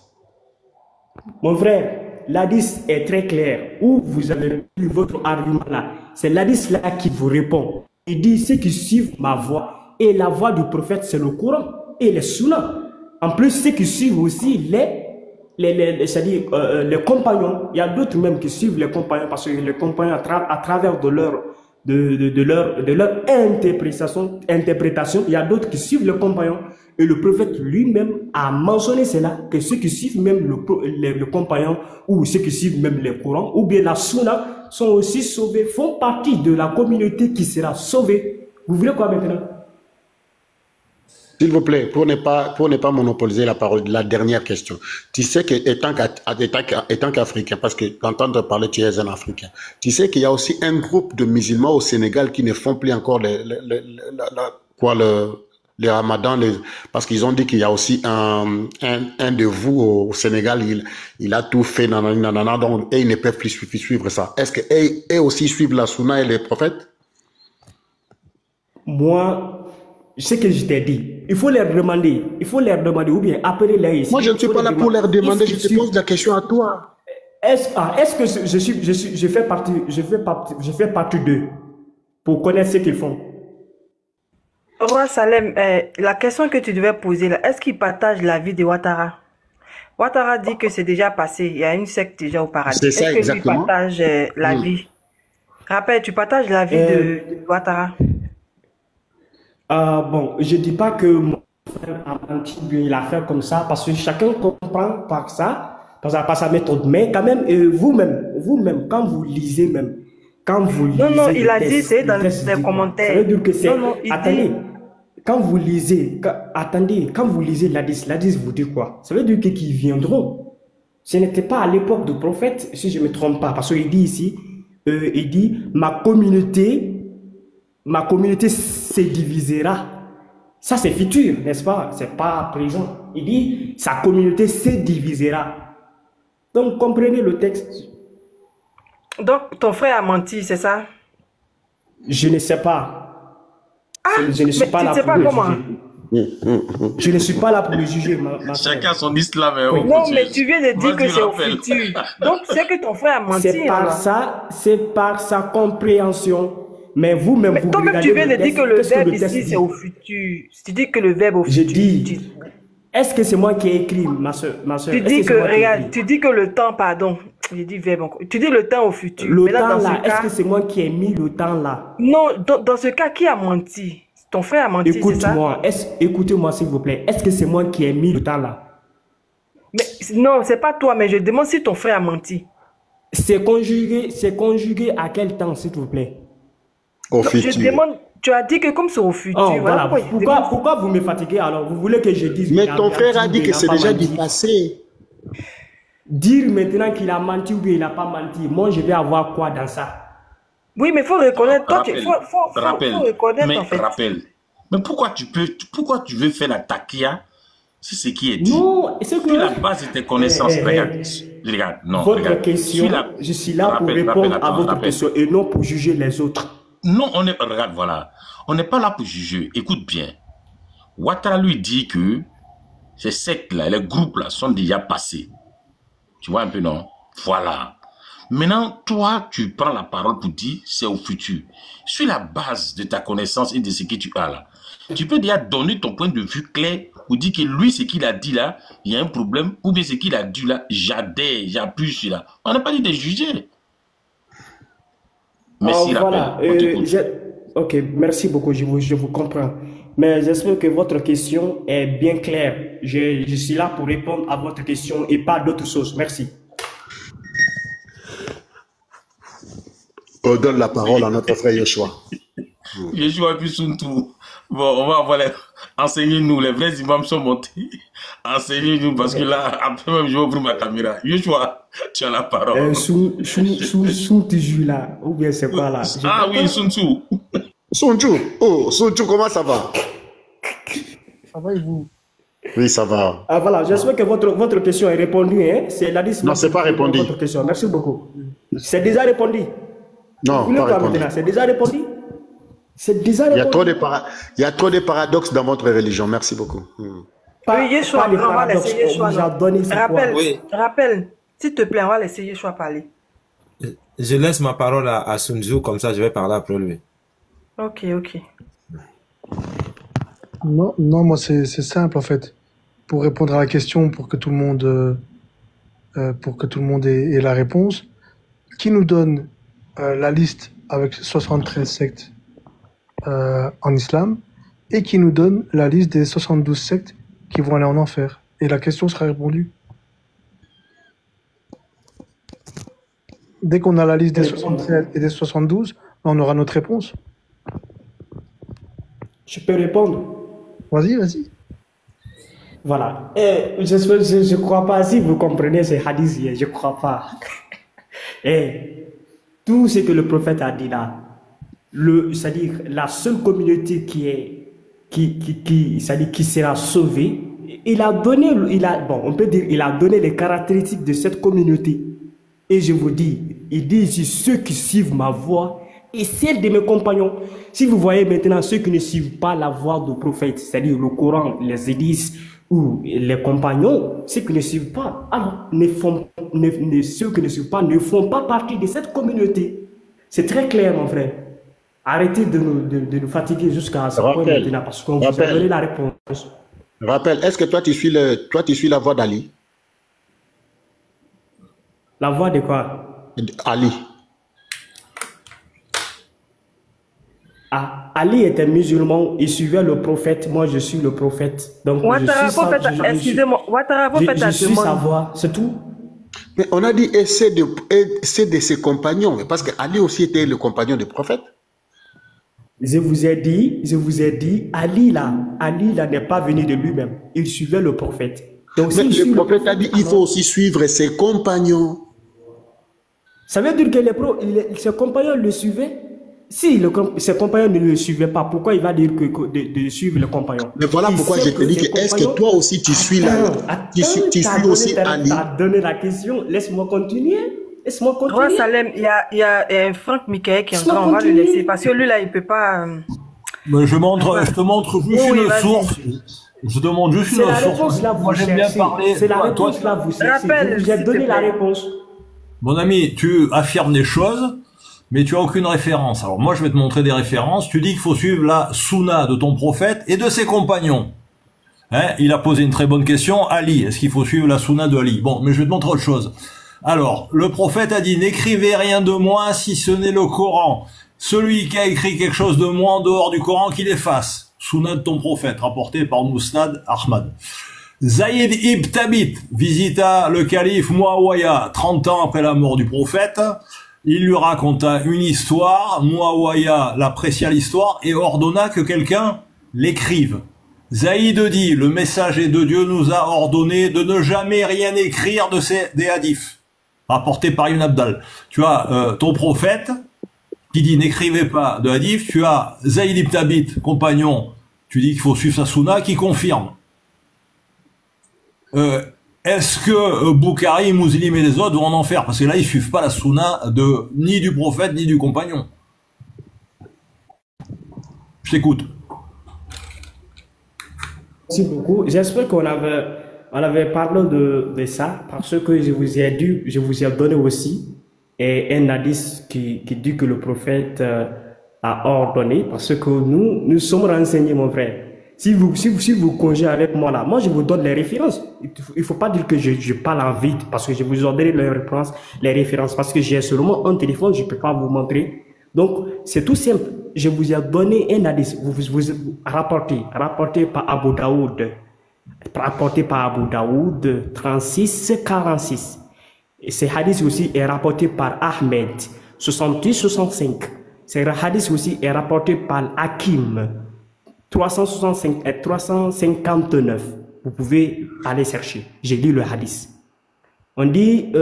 Mon frère, l'hadith est très clair. Où vous avez eu votre argument là, c'est l'hadith là qui vous répond. Il dit, ceux qui suivent ma voix et la voix du prophète, c'est le Coran et les sunnas. En plus, ceux qui suivent aussi c'est-à-dire les compagnons, il y a d'autres même qui suivent les compagnons parce que les compagnons à travers de leur interprétation, il y a d'autres qui suivent les compagnons et le prophète lui-même a mentionné cela, que ceux qui suivent même le compagnon ou ceux qui suivent même les Corans ou bien la sunna sont aussi sauvés, font partie de la communauté qui sera sauvée. Vous voulez quoi maintenant? S'il vous plaît, pour ne pas monopoliser la parole, la dernière question. Tu sais qu'étant qu'Africain, parce que d'entendre parler, tu es un Africain, tu sais qu'il y a aussi un groupe de musulmans au Sénégal qui ne font plus encore les ramadans, parce qu'ils ont dit qu'il y a aussi un de vous au Sénégal, il a tout fait, donc, et ils ne peuvent plus suivre ça. Est-ce qu'eux aussi suivent la sunna et les prophètes? Moi, ce que je t'ai dit, il faut leur demander ou bien appeler les ici. Moi, je ne suis pas là pour leur demander, je te pose la question à toi. Est-ce que je fais partie d'eux pour connaître ce qu'ils font? Roi Salem, la question que tu devais poser là, est-ce qu'il partage l'avis de Ouattara? Ouattara dit que c'est déjà passé, il y a une secte déjà au paradis. C'est ça, est-ce que tu partages l'avis? Rappelle, tu partages l'avis de Ouattara? Bon, je ne dis pas que mon frère a menti, il a fait comme ça, parce que chacun comprend par ça, par sa méthode. Mais quand même, vous-même, quand vous lisez même, non, il a dit, c'est dans les commentaires. Ça veut dire que c'est... Attendez, dit... quand vous lisez l'hadith vous dit quoi? Ça veut dire qu'ils viendront. Ce n'était pas à l'époque du prophète, si je ne me trompe pas, parce qu'il dit ici, il dit, ma communauté se divisera. Ça, c'est futur, n'est-ce pas? C'est pas présent. Il dit, sa communauté se divisera. Donc, comprenez le texte. Donc, ton frère a menti, c'est ça? Je ne sais pas. Ah, je ne suis pas là pour comment? Je ne suis pas là pour le juger, ma soeur. Chacun son islam. Hein, Oui. Non, mais tu viens de dire que Vas-y, c'est au rappelle. futur. Donc, c'est que ton frère a menti. C'est par sa compréhension. Mais vous-même, Mais vous toi-même, regardez tu viens de le dire que le texte. Qu'est-ce verbe le texte ici, dit? c'est au futur. Tu dis que le verbe au Je futur. dis, est-ce que c'est moi qui ai écrit, ma soeur? Tu dis que, regarde, tu dis que le temps, pardon, j'ai dit verbe encore. Tu dis le temps au futur. Le Mais là, temps dans là, ce cas, est-ce que c'est moi qui ai mis le temps là? non, dans ce cas, qui a menti? Ton frère a menti, c'est ça? Écoute-moi, écoutez-moi s'il vous plaît. Est-ce que c'est moi qui ai mis le temps là? Mais non, c'est pas toi, mais je demande si ton frère a menti. C'est conjugué à quel temps, s'il vous plaît? Au Non, futur. je demande, tu as dit que comme c'est au futur. Oh, voilà. pourquoi il demande- Pourquoi vous me fatiguez alors? Vous voulez que je dise Mais qu'il ton frère a dit menti ou que qu'il c'est n'a pas déjà du menti? passé. Dire maintenant qu'il a menti ou bien il n'a pas menti, moi je vais avoir quoi dans ça? Oui, mais il faut reconnaître. Toi, Rappel, faut reconnaître mais en fait. rappel. Mais pourquoi tu veux faire la taquilla sur ce qui est dit? Non, c'est que... Puis la base de tes connaissances, regarde, non, Votre regarde. question, je suis là pour répondre à votre question et non pour juger les autres. Non, regarde, voilà. On n'est pas là pour juger. Écoute bien. Ouattara lui dit que ces sectes-là, les groupes-là sont déjà passés. Tu vois un peu, non? Voilà. Maintenant, toi, tu prends la parole pour dire c'est au futur. Sur la base de ta connaissance et de ce que tu as là, tu peux déjà donner ton point de vue clair pour dire que lui, ce qu'il a dit là, il y a un problème, ou bien ce qu'il a dit là, j'adhère, j'appuie sur là. On n'a pas dit de juger. Merci, voilà. Ok, merci beaucoup, je vous comprends. Mais j'espère que votre question est bien claire. Je suis là pour répondre à votre question et pas d'autres choses. Merci. On donne la parole à notre frère Yeshua. Yeshua puis Suntou. Bon, on va avoir enseignez-nous, les vrais imams sont montés. Enseignez-nous, parce que là, après même, je vais ouvrir ma caméra. Yeshua, tu as la parole. Suntou là, ou bien c'est quoi là? Ah oui, Suntou. Suntou, oh, Suntou, comment ça va? Ça va et vous? Oui, ça va. Ah voilà, j'espère que votre question est répondue. Hein? Non, c'est pas répondu. Votre question. Merci beaucoup. C'est déjà répondu. Non, pas répondu. C'est déjà répondu. C'est déjà répondu. Il y a trop de paradoxes dans votre religion. Merci beaucoup. Oui, Yeshua, on va laisser Yeshua. Rappelle, s'il te plaît, on va laisser Yeshua parler. Je laisse ma parole à Sun Tzu, comme ça je vais parler après lui. Ok. Non, moi c'est simple en fait. Pour répondre à la question, pour que tout le monde, ait la réponse, qui nous donne la liste avec 73 sectes en islam et qui nous donne la liste des 72 sectes qui vont aller en enfer. Et la question sera répondue. Dès qu'on a la liste des 73 et des 72, on aura notre réponse. Je peux répondre? Vas-y. Voilà. Je ne crois pas, si vous comprenez ces hadiths, je ne crois pas. Tout ce que le prophète a dit là, c'est-à-dire la seule communauté qui sera sauvée, il a donné les caractéristiques de cette communauté. Et je vous dis, il dit ici, ceux qui suivent ma voie et celle de mes compagnons. Si vous voyez maintenant ceux qui ne suivent pas la voie du prophète, c'est-à-dire le Coran, les hadiths ou les compagnons, ceux qui ne suivent pas, alors ceux qui ne suivent pas ne font pas partie de cette communauté. C'est très clair, mon frère. Arrêtez de nous fatiguer jusqu'à ce point maintenant parce qu'on vous a donné la réponse. Rappel, est-ce que toi tu suis la voie d'Ali? La voie de quoi? Ali. Ah, Ali était musulman, il suivait le prophète, moi je suis le prophète. Donc excusez-moi, Ouattara, faut faire ta demande. Je suis sa voix, c'est tout. Mais on a dit c'est de ses compagnons, parce que Ali aussi était le compagnon du prophète. Je vous ai dit, Ali là n'est pas venu de lui-même, il suivait le prophète. Donc, mais le prophète a dit il faut aussi suivre ses compagnons. Ça veut dire que ses compagnons le suivaient? Si ses compagnons ne le suivaient pas, pourquoi il va dire de suivre les compagnons? Mais voilà pourquoi je te dis que est-ce que toi aussi tu suis là? Tu suis aussi Ali? Tu as donné la question, laisse-moi continuer. Roi Salem, il y a un Franck Michael qui est en train, on va le laisser parce que lui là il peut pas. Mais je te montre juste Oui, une vas-y. source. Je te montre juste C'est une la source. réponse là, Moi, vous j'aime bien cherchez. parler. C'est la Toi, réponse là, vous cherchez. Rappelle, J'ai s'il donné te la plaît. réponse. mon ami, tu affirmes des choses, mais tu as aucune référence. Alors moi, je vais te montrer des références. Tu dis qu'il faut suivre la sunna de ton prophète et de ses compagnons. Hein, il a posé une très bonne question. Ali, est-ce qu'il faut suivre la sunna de Ali? Bon, mais je vais te montrer autre chose. Alors, le prophète a dit, n'écrivez rien de moi si ce n'est le Coran. Celui qui a écrit quelque chose de moi en dehors du Coran, qu'il efface. Sunna de ton prophète, rapporté par Mousnad Ahmad. Zayd ibn Thabit visita le calife Muawiyah 30 ans après la mort du prophète. Il lui raconta une histoire. Muawiyah l'apprécia l'histoire et ordonna que quelqu'un l'écrive. Zaïd dit, le messager de Dieu nous a ordonné de ne jamais rien écrire des hadiths, rapporté par Ibn Abdal. Tu as ton prophète qui dit n'écrivez pas de hadith, tu as Zaïd ibn Thabit, compagnon, tu dis qu'il faut suivre sa sunna, qui confirme. Est-ce que Boukhari, Muslim et les autres vont en faire? Parce que là, ils suivent pas la sunna ni du prophète, ni du compagnon. Je t'écoute. Merci beaucoup. J'espère qu'on avait parlé de ça parce que je vous ai donné aussi un hadith qui dit que le prophète a ordonné parce que nous sommes renseignés, mon frère. Si vous congez avec moi là, moi je vous donne les références. Il faut pas dire que je parle en vite parce que je vous ai donné les références parce que j'ai seulement un téléphone, je peux pas vous montrer. Donc, c'est tout simple. Je vous ai donné un hadith. Vous rapporté par Abu Daoud. Rapporté par Abu Daoud, 36-46. Et ce hadith aussi est rapporté par Ahmed, 68-65. Ce hadith aussi est rapporté par Hakim, 365 et 359. Vous pouvez aller chercher. J'ai lu le hadith. On dit,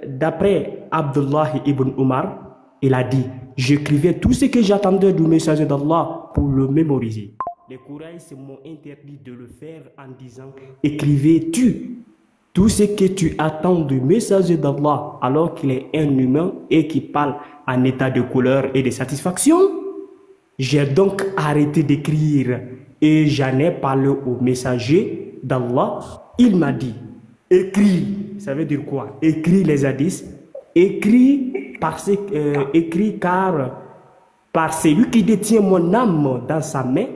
d'après Abdullah ibn Umar, il a dit, j'écrivais tout ce que j'attendais du messager d'Allah pour le mémoriser. Les Quraïs m'ont interdit de le faire en disant, écrivez-tu tout ce que tu attends du messager d'Allah alors qu'il est un humain et qui parle en état de colère et de satisfaction? J'ai donc arrêté d'écrire et j'en ai parlé au messager d'Allah. Il m'a dit, écris, ça veut dire quoi? Écris les hadiths, écris car par celui qui détient mon âme dans sa main,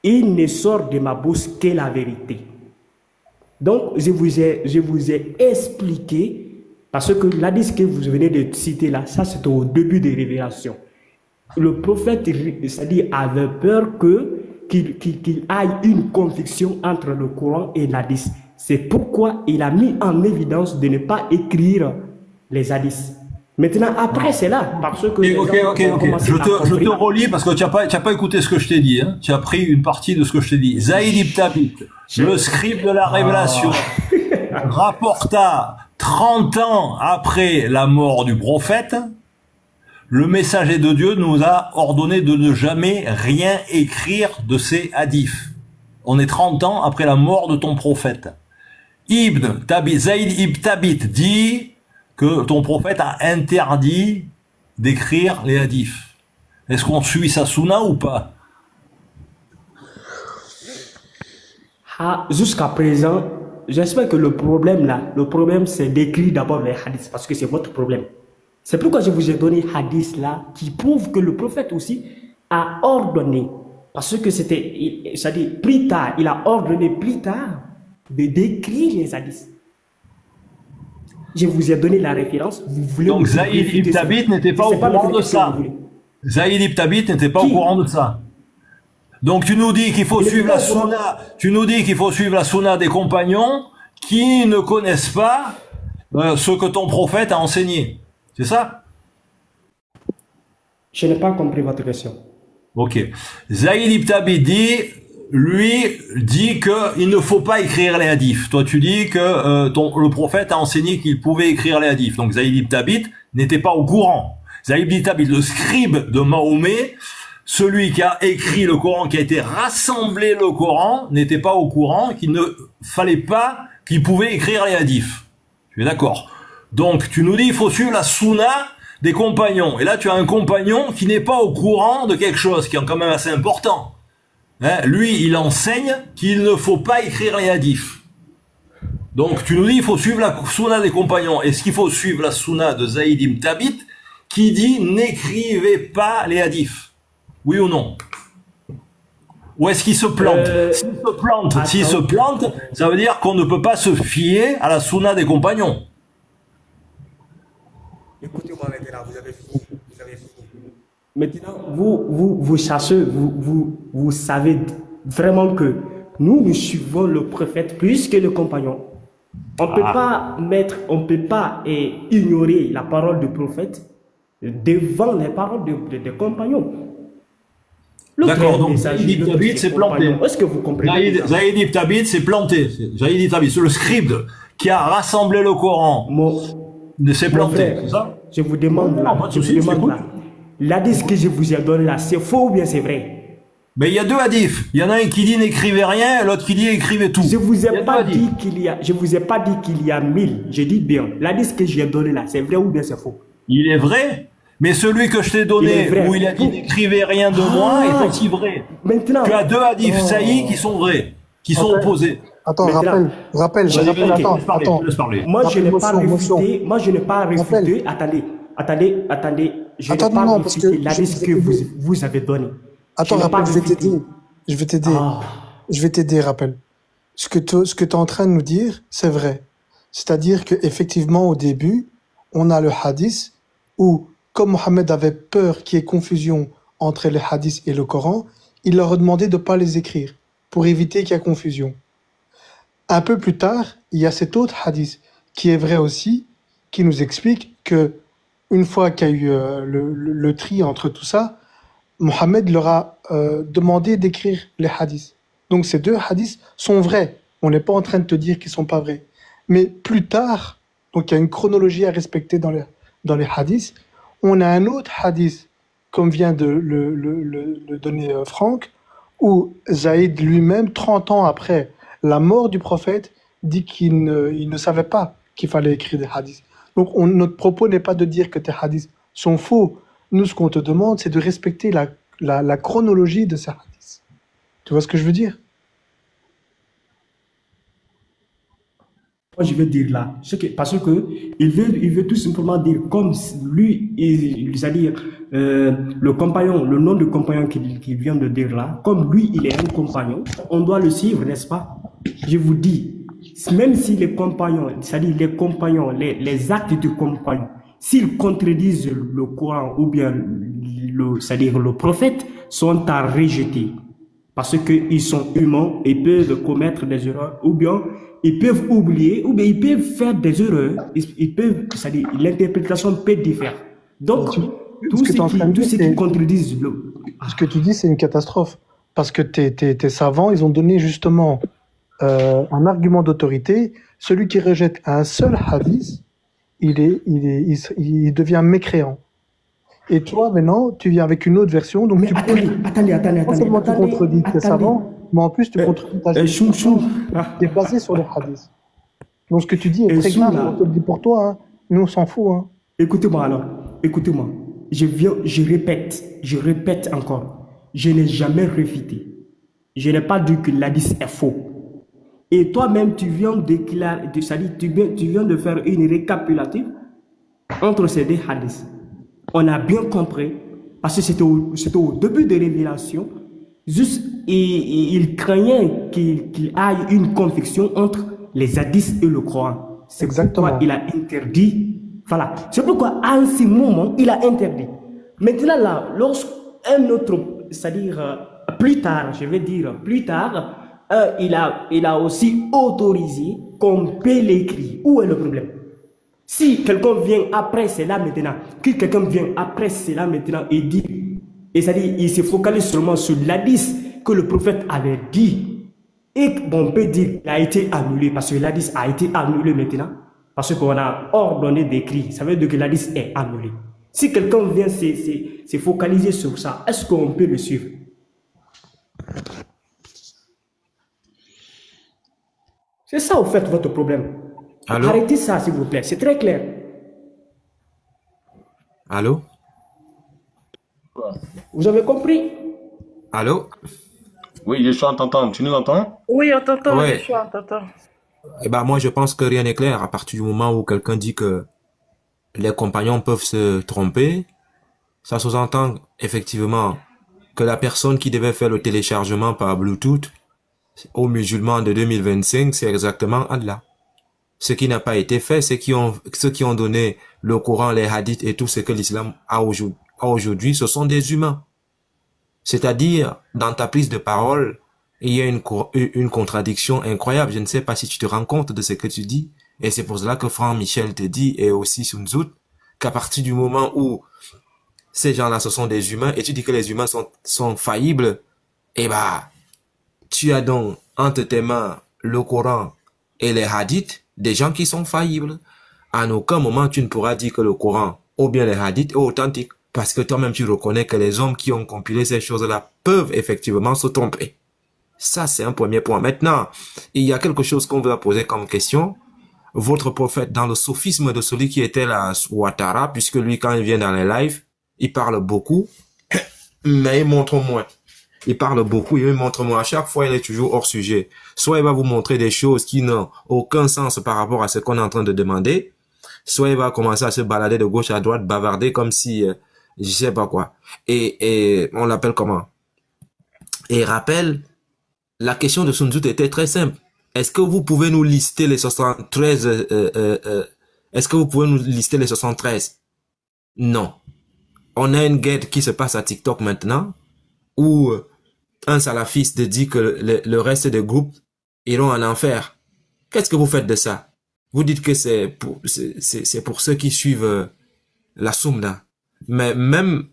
il ne sort de ma bouche que la vérité. Donc, je vous ai expliqué, parce que l'hadith que vous venez de citer là, ça c'était au début des révélations. Le prophète, c'est-à-dire, avait peur qu'il aille une conviction entre le Coran et l'hadith. C'est pourquoi il a mis en évidence de ne pas écrire les hadiths. Maintenant, après, c'est là, parce que... Ok. Je te relis parce que tu n'as pas écouté ce que je t'ai dit. Hein. Tu as pris une partie de ce que je t'ai dit. Zayd ibn Thabit, le scribe de la révélation, rapporta 30 ans après la mort du prophète, le messager de Dieu nous a ordonné de ne jamais rien écrire de ces hadiths. On est 30 ans après la mort de ton prophète. Zayd ibn Thabit dit que ton prophète a interdit d'écrire les hadiths. Est-ce qu'on suit sa sunna ou pas? Jusqu'à présent, j'espère que le problème c'est d'écrire d'abord les hadiths, parce que c'est votre problème. C'est pourquoi je vous ai donné hadith là, qui prouve que le prophète aussi a ordonné, parce que c'est-à-dire plus tard, il a ordonné plus tard d'écrire les hadiths. Je vous ai donné la référence. Vous voulez donc Zayd ibn Thabit n'était pas au courant de ça. Zayd ibn Thabit n'était pas au courant de ça. Donc tu nous dis qu'il faut suivre la sunna. Tu nous dis qu'il faut suivre la sunna des compagnons qui ne connaissent pas ce que ton prophète a enseigné. C'est ça? Je n'ai pas compris votre question. Ok. Zayd ibn Thabit dit qu'il ne faut pas écrire les hadiths. Toi, tu dis que le prophète a enseigné qu'il pouvait écrire les hadiths. Donc, Zayd ibn Thabit n'était pas au courant. Zayd ibn Thabit, le scribe de Mahomet, celui qui a écrit le Coran, qui a été rassemblé le Coran, n'était pas au courant qu'il ne fallait pas qu'il pouvait écrire les hadiths. Tu es d'accord? Donc, tu nous dis qu'il faut suivre la sunna des compagnons. Et là, tu as un compagnon qui n'est pas au courant de quelque chose qui est quand même assez important. Hein, lui, il enseigne qu'il ne faut pas écrire les hadiths. Donc, tu nous dis, il faut suivre la sunna des compagnons. Est-ce qu'il faut suivre la sunna de Zaïd ibn Thabit qui dit n'écrivez pas les hadiths? Oui ou non? Ou est-ce qu'il se plante? S'il se plante, ça veut dire qu'on ne peut pas se fier à la sunna des compagnons. Écoutez-moi maintenant, vous avez fini. Maintenant, vous cherchez, vous savez vraiment que nous suivons le prophète plus que le compagnon. On peut pas ignorer la parole du prophète devant les paroles des compagnons. D'accord, donc Zaïd ibn Thabit s'est planté. Est-ce que vous comprenez? Zaïd ibn Thabit s'est planté. Zaïd ibn Thabit, c'est le scribe qui a rassemblé le Coran. S'est planté, c'est ça? Je vous demande là, l'hadith que je vous ai donné là, c'est faux ou bien c'est vrai? Mais il y a deux hadiths. Il y en a un qui dit n'écrivez rien, l'autre qui dit écrivez tout. Je vous ai pas dit qu'il y a 1000. Je dis bien, l'hadith que j'ai donné là, c'est vrai ou bien c'est faux? Il est vrai, mais celui que je t'ai donné, où il a dit n'écrivez rien de moi, est aussi vrai. Maintenant, tu as deux hadiths saillies qui sont vrais, qui sont opposés. Attends, rappelle, attends. Moi, je n'ai pas réfuté, attendez, je n'ai pas réfuté l'hadith que vous avez donné. Attends, rappel, je vais t'aider, rappel. Ce que tu es en train de nous dire, c'est vrai. C'est-à-dire qu'effectivement, au début, on a le hadith où, comme Mohammed avait peur qu'il y ait confusion entre les hadiths et le Coran, il leur a demandé de ne pas les écrire pour éviter qu'il y ait confusion. Un peu plus tard, il y a cet autre hadith qui est vrai aussi, qui nous explique que une fois qu'il y a eu le tri entre tout ça, Mohammed leur a demandé d'écrire les hadiths. Donc ces deux hadiths sont vrais. On n'est pas en train de te dire qu'ils sont pas vrais. Mais plus tard, donc il y a une chronologie à respecter dans les hadiths. On a un autre hadith, comme vient de le donner Franck, où Zaïd lui-même, 30 ans après la mort du prophète, dit qu'il ne savait pas qu'il fallait écrire des hadiths. Donc notre propos n'est pas de dire que tes hadiths sont faux. Nous, ce qu'on te demande, c'est de respecter la chronologie de ces hadiths. Tu vois ce que je veux dire? Moi, je vais dire là, parce que il veut tout simplement dire, comme lui, c'est-à-dire le compagnon, le nom du compagnon qu'il vient de dire là, comme lui, il est un compagnon, on doit le suivre, n'est-ce pas? Je vous dis, même si les compagnons, c'est-à-dire les compagnons, les actes du compagnon, s'ils contredisent le Coran ou bien c'est-à-dire le prophète, sont à rejeter. Parce qu'ils sont humains, ils peuvent commettre des erreurs, ou bien ils peuvent oublier, ou bien ils peuvent faire des erreurs. Ils peuvent, c'est-à-dire l'interprétation peut différer. Donc, tout ce qui contredisent ce que tu dis, c'est une catastrophe. Parce que tes savants, ils ont donné justement un argument d'autorité. Celui qui rejette un seul hadith, il devient mécréant. Et toi, maintenant, tu viens avec une autre version. Donc attendez. Non seulement tu contredis tes savants, mais en plus tu contredis ta génération qui est basée sur les hadiths. Donc ce que tu dis est très grave. On te le dit pour toi. Hein. Nous, on s'en fout. Hein. Écoutez-moi alors. Écoutez-moi. Je répète encore. Je n'ai jamais réfuté. Je n'ai pas dit que l'hadith est faux. Et toi-même, tu viens de faire une récapitulative entre ces deux hadiths. On a bien compris, parce que c'était au début de révélation, juste il craignait qu'il aille une confusion entre les hadiths et le Coran. C'est pourquoi il a interdit. Voilà. C'est pourquoi à ce moment, il a interdit. Maintenant là, lorsqu'un autre, c'est-à-dire plus tard, il a aussi autorisé qu'on peut l'écrire. Où est le problème? Si quelqu'un vient après cela maintenant, et dit, et c'est-à-dire il se focalise seulement sur l'hadith que le prophète avait dit, et on peut dire qu'il a été annulé, parce que l'hadith a été annulé maintenant, parce qu'on a ordonné d'écrire, ça veut dire que l'hadith est annulé. Si quelqu'un vient se focaliser sur ça, est-ce qu'on peut le suivre? C'est ça, au fait, votre problème. Allô? Arrêtez ça, s'il vous plaît. C'est très clair. Allô? Vous avez compris? Allô? Oui, Yeshua, on t'entend. Tu nous entends? Oui, on t'entend, Ouais. Yeshua, on t'entend. Eh ben, moi, je pense que rien n'est clair à partir du moment où quelqu'un dit que les compagnons peuvent se tromper. Ça sous-entend effectivement que la personne qui devait faire le téléchargement par Bluetooth aux musulmans de 2025, c'est exactement Allah. Ce qui n'a pas été fait, ceux qui ont donné le Coran, les hadiths et tout ce que l'islam a aujourd'hui, ce sont des humains. C'est-à-dire, dans ta prise de parole, il y a une contradiction incroyable. Je ne sais pas si tu te rends compte de ce que tu dis. Et c'est pour cela que Franck Michel te dit, et aussi Sun Tzu, qu'à partir du moment où ces gens-là, ce sont des humains, et tu dis que les humains sont faillibles, eh bah, tu as donc entre tes mains le Coran et les hadiths, des gens qui sont faillibles. En aucun moment, tu ne pourras dire que le Coran ou bien les hadiths est authentique, parce que toi-même, tu reconnais que les hommes qui ont compilé ces choses-là peuvent effectivement se tromper. Ça, c'est un premier point. Maintenant, il y a quelque chose qu'on va poser comme question. Votre prophète, dans le sophisme de celui qui était là, Ouattara, puisque lui, quand il vient dans les lives, il parle beaucoup, mais il montre moins. Il parle beaucoup, il montre moins. À chaque fois, il est toujours hors sujet. Soit il va vous montrer des choses qui n'ont aucun sens par rapport à ce qu'on est en train de demander, soit il va commencer à se balader de gauche à droite, bavarder comme si, je sais pas quoi. Et on l'appelle comment? Et rappelle, la question de Sun Tzu était très simple. Est-ce que vous pouvez nous lister les 73 est-ce que vous pouvez nous lister les 73? Non. On a une guerre qui se passe à TikTok maintenant, où un salafiste dit que le reste des groupes iront en enfer. Qu'est-ce que vous faites de ça? Vous dites que c'est pour ceux qui suivent la Sunna. Mais même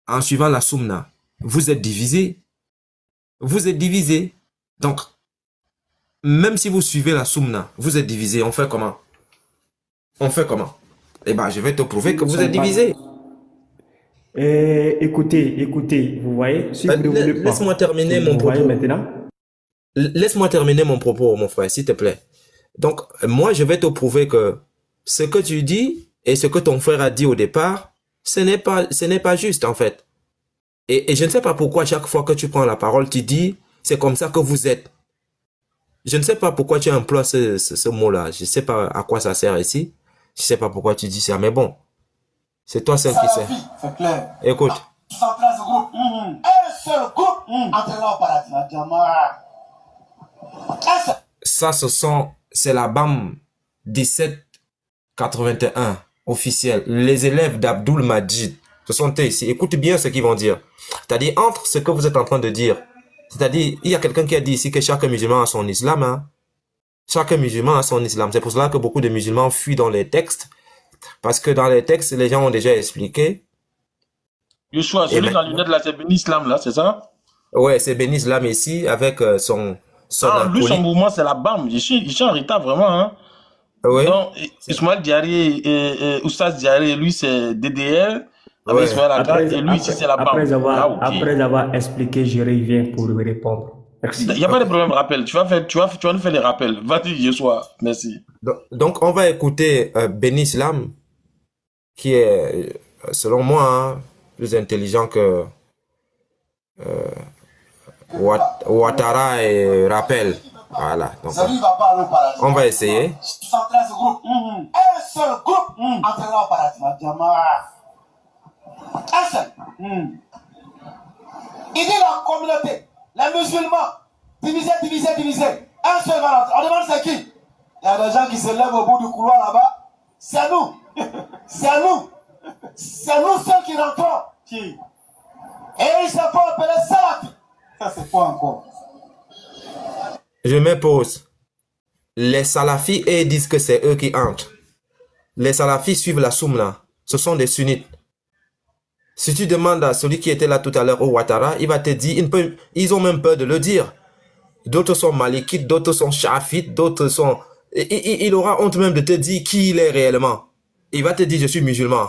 en suivant la Sunna, vous êtes divisés. Vous êtes divisés. Donc, même si vous suivez la Sunna, vous êtes divisés. On fait comment? On fait comment? Eh ben, je vais te prouver que vous êtes divisés. Écoutez, vous voyez, si vous ne voulez pas, laisse-moi terminer mon propos. maintenant. Laisse-moi terminer mon propos, mon frère, s'il te plaît. Donc, moi, je vais te prouver que ce que tu dis et ce que ton frère a dit au départ, ce n'est pas juste, en fait. Et je ne sais pas pourquoi chaque fois que tu prends la parole, tu dis, c'est comme ça que vous êtes. Je ne sais pas pourquoi tu emploies ce mot-là. Je ne sais pas à quoi ça sert ici. Je ne sais pas pourquoi tu dis ça, mais bon. C'est toi seul qui sais. C'est clair. Écoute. 73 groupes. Un seul groupe entrera au paradis. Ça, c'est la BAM 1781 officielle. Les élèves d'Abdul Majid, ce sont eux ici. Écoute bien ce qu'ils vont dire. C'est-à-dire, entre ce que vous êtes en train de dire, c'est-à-dire, il y a quelqu'un qui a dit ici que chaque musulman a son islam. Hein? Chaque musulman a son islam. C'est pour cela que beaucoup de musulmans fuient dans les textes. Parce que dans les textes, les gens ont déjà expliqué. Yeshua, celui dans la lunette là, c'est Ben Islam là, c'est ça? Ouais, c'est Ben Islam ici, avec son lui, son mouvement, c'est la BAM. Je suis en retard, vraiment. Hein. Oui. Donc, Ismaël Diarry et Oussas Diarry, lui, c'est DDL. Avec Ismaël Akka, et lui, ici, c'est la BAM. Après avoir expliqué, je reviens pour lui répondre. Merci. Il n'y a pas de problème, rappel. Tu vas nous faire des rappels. Vas-y, Yeshua. Merci. Donc, on va écouter Ben Islam, qui est, selon moi, hein, plus intelligent que Ouattara et Rappel. Voilà. Donc, on va essayer. 73 groupes. Un seul groupe entrera au paradis. Un seul. Il dit la communauté, les musulmans, divisés. Un seul va rentrer. On demande c'est qui? Il y a des gens qui se lèvent au bout du couloir là-bas. C'est nous. C'est nous seuls qui rentrons. Qui? Et ils se font appeler salafis. Ça, c'est quoi encore? Je me pose. Les salafis, ils disent que c'est eux qui entrent. Les salafis suivent la Sunna. Ce sont des sunnites. Si tu demandes à celui qui était là tout à l'heure au Ouattara, il va te dire, ils ont même peur de le dire. D'autres sont malikites, d'autres sont chafites, d'autres sont... Il aura honte même de te dire qui il est réellement. Il va te dire, je suis musulman.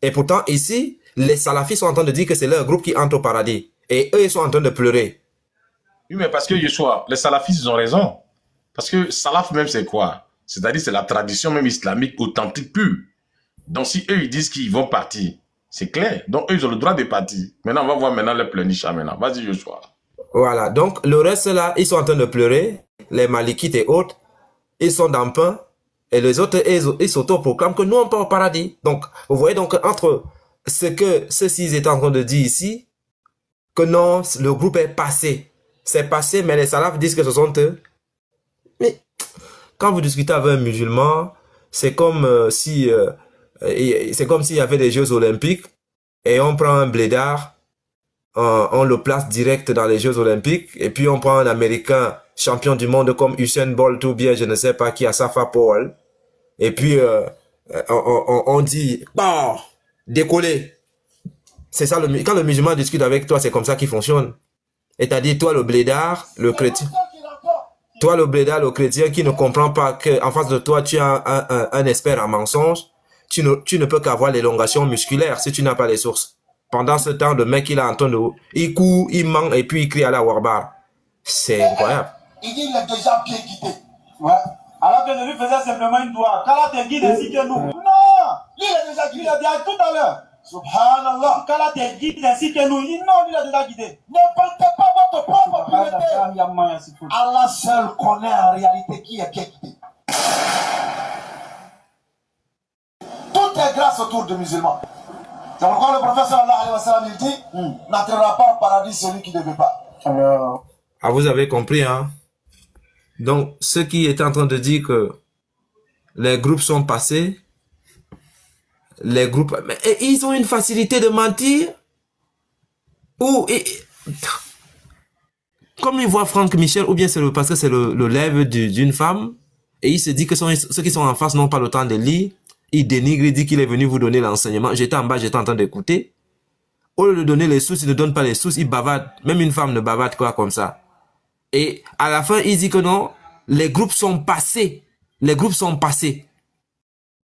Et pourtant, ici, les salafis sont en train de dire que c'est leur groupe qui entre au paradis. Et eux, ils sont en train de pleurer. Oui, mais parce que, Yeshua, les salafistes, ils ont raison. Parce que salaf même, c'est quoi? C'est-à-dire, c'est la tradition même islamique authentique pure. Donc, si eux, ils disent qu'ils vont partir, c'est clair. Donc, eux, ils ont le droit de partir. Maintenant, on va voir maintenant les pleurnichats maintenant. Vas-y, Joshua. Voilà. Donc, le reste là, ils sont en train de pleurer. Les Malikites et autres, ils sont dans le pain. Et les autres, ils s'auto-proclament que nous, on part au paradis. Donc, vous voyez donc, entre ce que ceux-ci étaient en train de dire ici, que non, le groupe est passé. C'est passé, mais les salafs disent que ce sont eux. Mais, quand vous discutez avec un musulman, c'est comme s'il y avait des Jeux Olympiques et on prend un blédard, on le place direct dans les Jeux Olympiques et puis on prend un Américain champion du monde comme Usain Bolt ou bien je ne sais pas qui, Asafa Powell, et puis on dit bon, décoller. C'est ça, quand le musulman discute avec toi, c'est comme ça qu'il fonctionne. Et t'as dit, toi le blédard, le chrétien. Toi, le blédard, le chrétien qui ne comprend pas qu'en face de toi, tu as un expert en mensonge, tu ne peux qu'avoir l'élongation musculaire si tu n'as pas les sources. Pendant ce temps, le mec, il a en train de... Il court, il ment et puis il crie à la warbar. C'est incroyable. Il dit qu'il est déjà bien guidé. Ouais. Alors que je lui faisais simplement une doigt. Kala te guide ainsi que nous. Non, lui, il est déjà guidé. Il a dit tout à l'heure. Subhanallah. Kala te guide ainsi que nous. Il dit non, lui, il a déjà guidé. Ne portez pas votre propre pureté. Allah seul connaît en réalité qui est bien guidé. Tout est grâce autour de musulmans. C'est pourquoi le prophète sallallahu alayhi wa sallam, il dit, n'entrera pas au paradis celui qui ne veut pas. Alors... Ah, vous avez compris, hein? Donc, ceux qui étaient en train de dire que les groupes sont passés, les groupes... Mais ils ont une facilité de mentir. Ou... Comme ils voient Franck Michel, ou bien c'est parce que c'est le lève d'une femme, et il se dit que ceux qui sont en face n'ont pas le temps de lire, il dénigre, il dit qu'il est venu vous donner l'enseignement. J'étais en bas, j'étais en train d'écouter. Au lieu de donner les sources, il ne donne pas les sources, il bavade. Même une femme ne bavade quoi comme ça. Et à la fin, il dit que non, les groupes sont passés. Les groupes sont passés.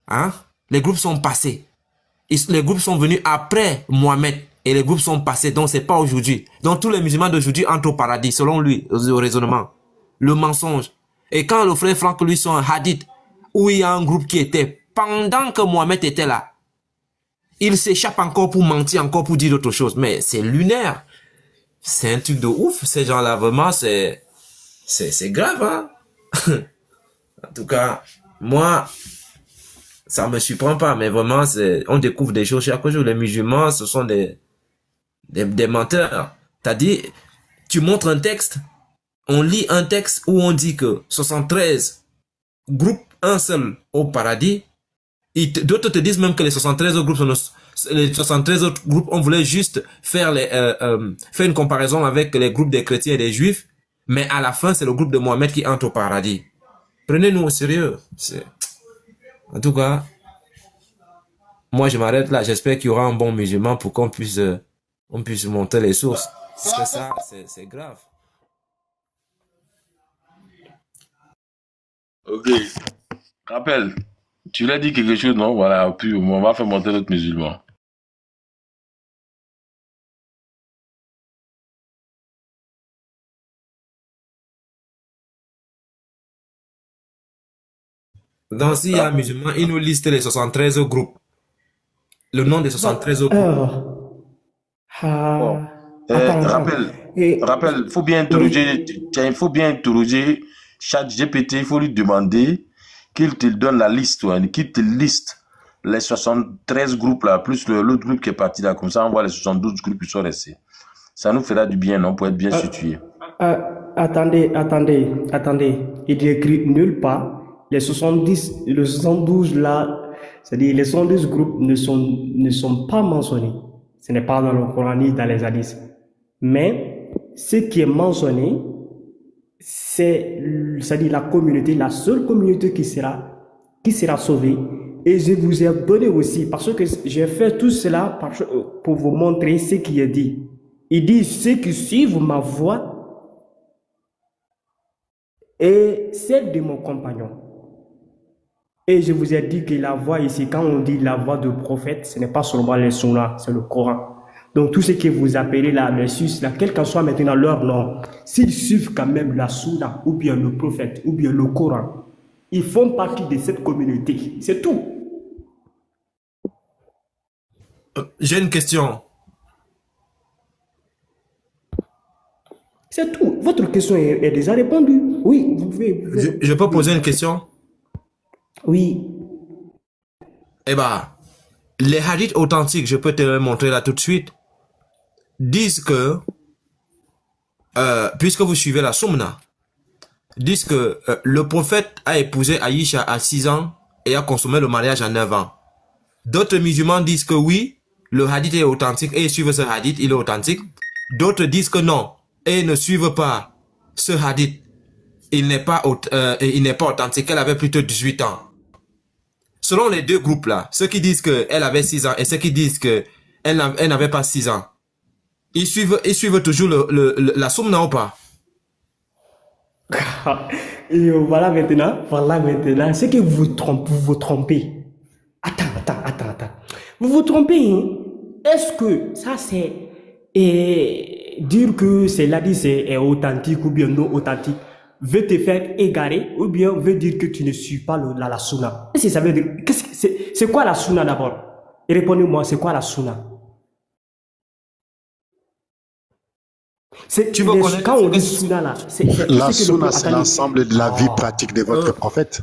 Hein? Les groupes sont passés. Les groupes sont venus après Mohamed. Et les groupes sont passés. Donc, c'est pas aujourd'hui. Donc, tous les musulmans d'aujourd'hui entrent au paradis, selon lui, au raisonnement. Le mensonge. Et quand le frère Franck lui sort un hadith, où il y a un groupe qui était, pendant que Mohamed était là, il s'échappe encore pour mentir, encore pour dire autre chose. Mais c'est lunaire. C'est un truc de ouf. Ces gens-là, vraiment, c'est grave, hein. En tout cas, moi, ça me surprend pas, mais vraiment, on découvre des choses chaque jour. Les musulmans, ce sont des menteurs. T'as dit, tu montres un texte, on lit un texte où on dit que 73 groupes, un seul au paradis. D'autres te disent même que les 73 autres groupes les 73 autres groupes, on voulait juste faire faire une comparaison avec les groupes des chrétiens et des juifs, mais à la fin, c'est le groupe de Mohamed qui entre au paradis. Prenez-nous au sérieux. En tout cas, moi je m'arrête là. J'espère qu'il y aura un bon musulman pour qu'on puisse monter les sources. Parce que ça, c'est grave. Ok. Rappel. Tu l'as dit quelque chose, non? Voilà, puis on va faire monter notre musulman. Donc, s'il y a un musulman, il nous liste les 73 groupes. Le nom des 73 groupes. Rappel, faut bien interroger ChatGPT, il faut lui demander qu'il te donne la liste, qu'il te liste les 73 groupes là, plus l'autre groupe qui est parti là, comme ça on voit les 72 groupes qui sont restés. Ça nous fera du bien, non, pour être bien situé. Attendez. Il n'est écrit nulle part. Les 72 là, c'est-à-dire les 72 groupes ne sont pas mentionnés. Ce n'est pas dans le Coran ni dans les hadiths. Mais ce qui est mentionné, c'est-à-dire la communauté, la seule communauté qui sera sauvée. Et je vous ai donné aussi, parce que j'ai fait tout cela pour vous montrer ce qui est dit. Il dit, ceux qui suivent ma voie et celle de mon compagnon. Et je vous ai dit que la voie ici, quand on dit la voie de prophète, ce n'est pas seulement les sunnas, c'est le Coran. Donc tout ce que vous appelez là, les sus, là, quel qu'en soit maintenant leur nom, s'ils suivent quand même la sunna, ou bien le prophète, ou bien le Coran, ils font partie de cette communauté. C'est tout. J'ai une question. C'est tout. Votre question est déjà répondue. Oui, vous pouvez. Je peux poser une question? Oui. Eh ben, les hadiths authentiques, je peux te les montrer là tout de suite, disent que, puisque vous suivez la Sunna, disent que le prophète a épousé Aïcha à 6 ans et a consommé le mariage à 9 ans. D'autres musulmans disent que oui, le hadith est authentique et ils suivent ce hadith, il est authentique. D'autres disent que non, et ils ne suivent pas ce hadith. Il n'est pas authentique, elle avait plutôt 18 ans. Selon les deux groupes là, ceux qui disent qu'elle avait 6 ans et ceux qui disent qu'elle n'avait pas 6 ans, ils suivent toujours la Sunna ou pas? Et voilà maintenant, c'est que vous vous trompez. Attends. Vous vous trompez, hein? Est-ce que ça c'est dire que c'est l'hadith est authentique ou bien non authentique veut te faire égarer ou bien veut dire que tu ne suis pas la Sunna? Qu'est-ce que ça veut dire? C'est quoi la Sunna d'abord? Répondez-moi, c'est quoi la Sunna? Quand on dit Sunna là, la Sunna, c'est l'ensemble de la vie pratique de votre prophète.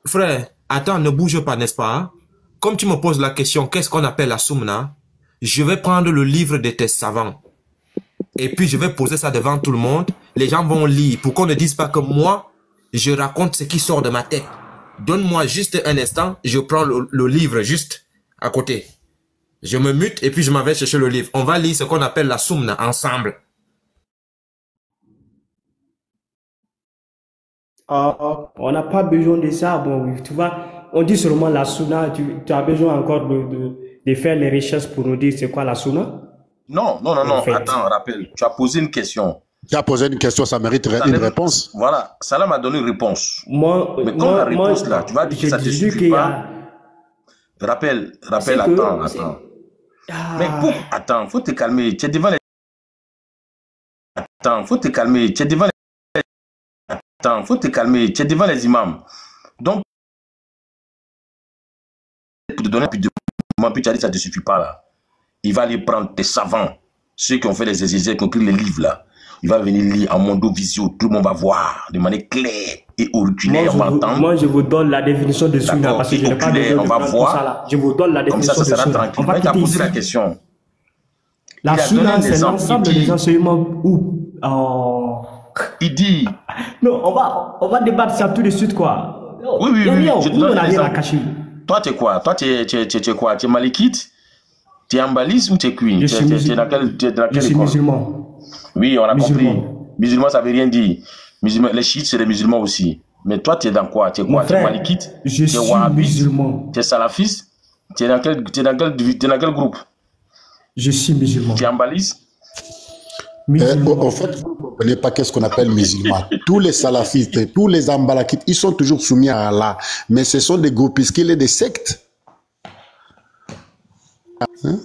Frère, attends, ne bouge pas, n'est-ce pas? Hein? Comme tu me poses la question, qu'est-ce qu'on appelle la Sunna? Je vais prendre le livre des textes savants. Et puis je vais poser ça devant tout le monde. Les gens vont lire pour qu'on ne dise pas que moi, je raconte ce qui sort de ma tête. Donne-moi juste un instant, je prends le livre juste à côté. Je me mute et puis je m'en vais chercher le livre. On va lire ce qu'on appelle la Sunna ensemble. On n'a pas besoin de ça. Bon, tu vois, on dit seulement la Sunna. Tu as besoin encore de faire les recherches pour nous dire c'est quoi la Sunna? Non. Attends, rappelle. Tu as posé une question. Tu as posé une question, ça mériterait une réponse. Voilà, Salam a donné une réponse. Mais comme la réponse là, tu vas dire que ça te suffit pas. Rappelle, attends. Mais attends, faut te calmer. Tu es devant les... Attends, faut te calmer. Tu es devant les... Attends, faut te calmer. Tu es devant les imams. Donc, pour te donner un peu de moment, puis tu as dit que ça ne te suffit pas là. Il va aller prendre tes savants, ceux qui ont fait les exégèses, qui ont écrit les livres là. Il va venir lire en mondo visio, tout le monde va voir de manière claire et auriculaire. Moi, je vous donne la définition de Sunna parce que je n'ai pas besoin de voir ça là. Je vous donne la définition de Sunna. Comme ça sera tranquille. On va poser la question. La Sunna, c'est l'ensemble des enseignements où il dit. Non, on va débattre ça tout de suite quoi. Oui. Je te donne rien à cacher. Toi, tu es quoi? Toi, tu es quoi? Tu es malikite? Tu es ambaliste ou tu es queen? Tu es dans quelle école? Je suis musulman. Oui, on a compris. Musulman, ça veut rien dire. Les chiites, c'est des musulmans aussi. Mais toi, tu es dans quoi? Tu es quoi? Tu es malikite? Je suis musulman. Tu es salafiste? Tu es dans quel groupe? Je suis musulman. Tu es ambaliste? En fait, vous ne comprenez pas qu'est-ce qu'on appelle musulman. Tous les salafistes, tous les ambalakites, ils sont toujours soumis à Allah. Mais ce sont des groupuscules et des sectes. Hein?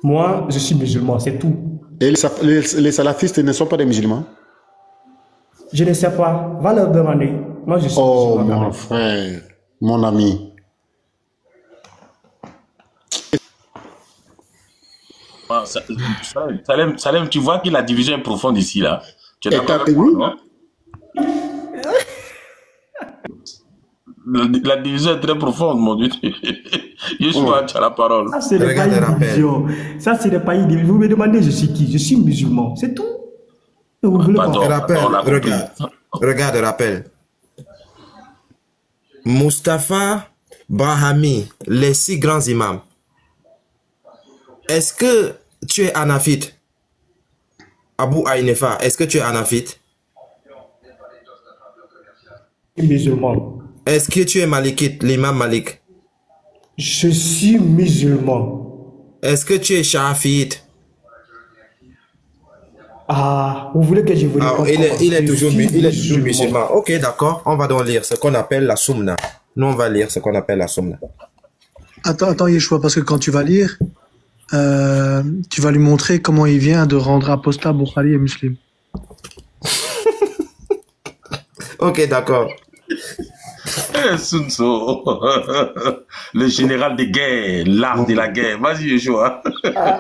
Moi, je suis musulman, c'est tout. Et les salafistes ne sont pas des musulmans? Je ne sais pas. Va leur demander. Moi, je suis musulman. Oh, mon frère, mon ami. Salem, tu vois que la division est profonde ici, là. Tu es d'accord avec moi, non? La division est très profonde, mon Dieu. Yeshua, tu as la parole. Ça, c'est le pays division. Ça, c'est le pays division. Vous me demandez, je suis qui? Je suis musulman. C'est tout. Regarde, rappel. Mustapha, Brahami, les 6 grands imams. Est-ce que tu es hanafite? Abu Hanifa, est-ce que tu es hanafite? Musulman. Est-ce que tu es malikite, l'imam Malik? Je suis musulman. Est-ce que tu es shafiite? Ah, vous voulez que je vous réponde? Il est toujours musulman. Ok, d'accord. On va donc lire ce qu'on appelle la Sunna. Nous, on va lire ce qu'on appelle la Sunna. Attends, Yeshua, parce que quand tu vas lire, tu vas lui montrer comment il vient de rendre apostat Bukhari et Muslim. Ok, d'accord. Sun Tzu, le général des guerres, l'art de la guerre. Vas-y, Yeshua.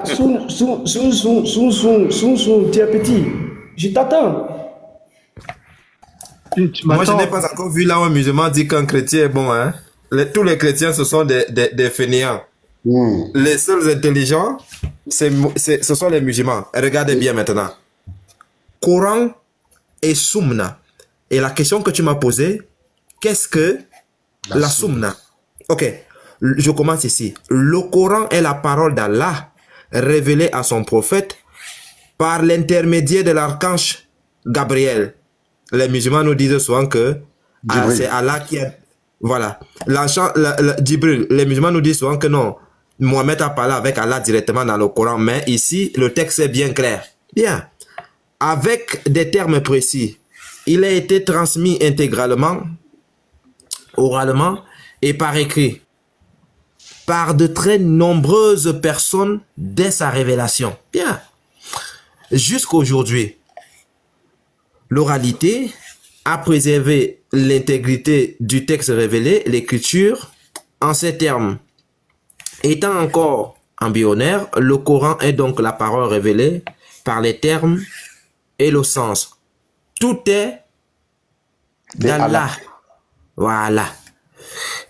Sun Tzu, tu es petit. Je t'attends. Moi, je n'ai pas encore vu là où un musulman dit qu'un chrétien est bon. Hein. Tous les chrétiens, ce sont des fainéants. Les seuls intelligents, ce sont les musulmans. Regardez bien maintenant. Coran et Sunna. Et la question que tu m'as posée, qu'est-ce que la Sunna? Ok, je commence ici. Le Coran est la parole d'Allah révélée à son prophète par l'intermédiaire de l'archange Gabriel. Les musulmans nous disent souvent que c'est Allah qui a... Voilà. Jibril, les musulmans nous disent souvent que non, Mohamed a parlé avec Allah directement dans le Coran, mais ici, le texte est bien clair. Bien. Avec des termes précis, il a été transmis intégralement, oralement et par écrit, par de très nombreuses personnes dès sa révélation. Bien. Jusqu'aujourd'hui, l'oralité a préservé l'intégrité du texte révélé, l'écriture, en ces termes. Étant encore embryonnaire, le Coran est donc la parole révélée par les termes et le sens. Tout est d'Allah. Voilà.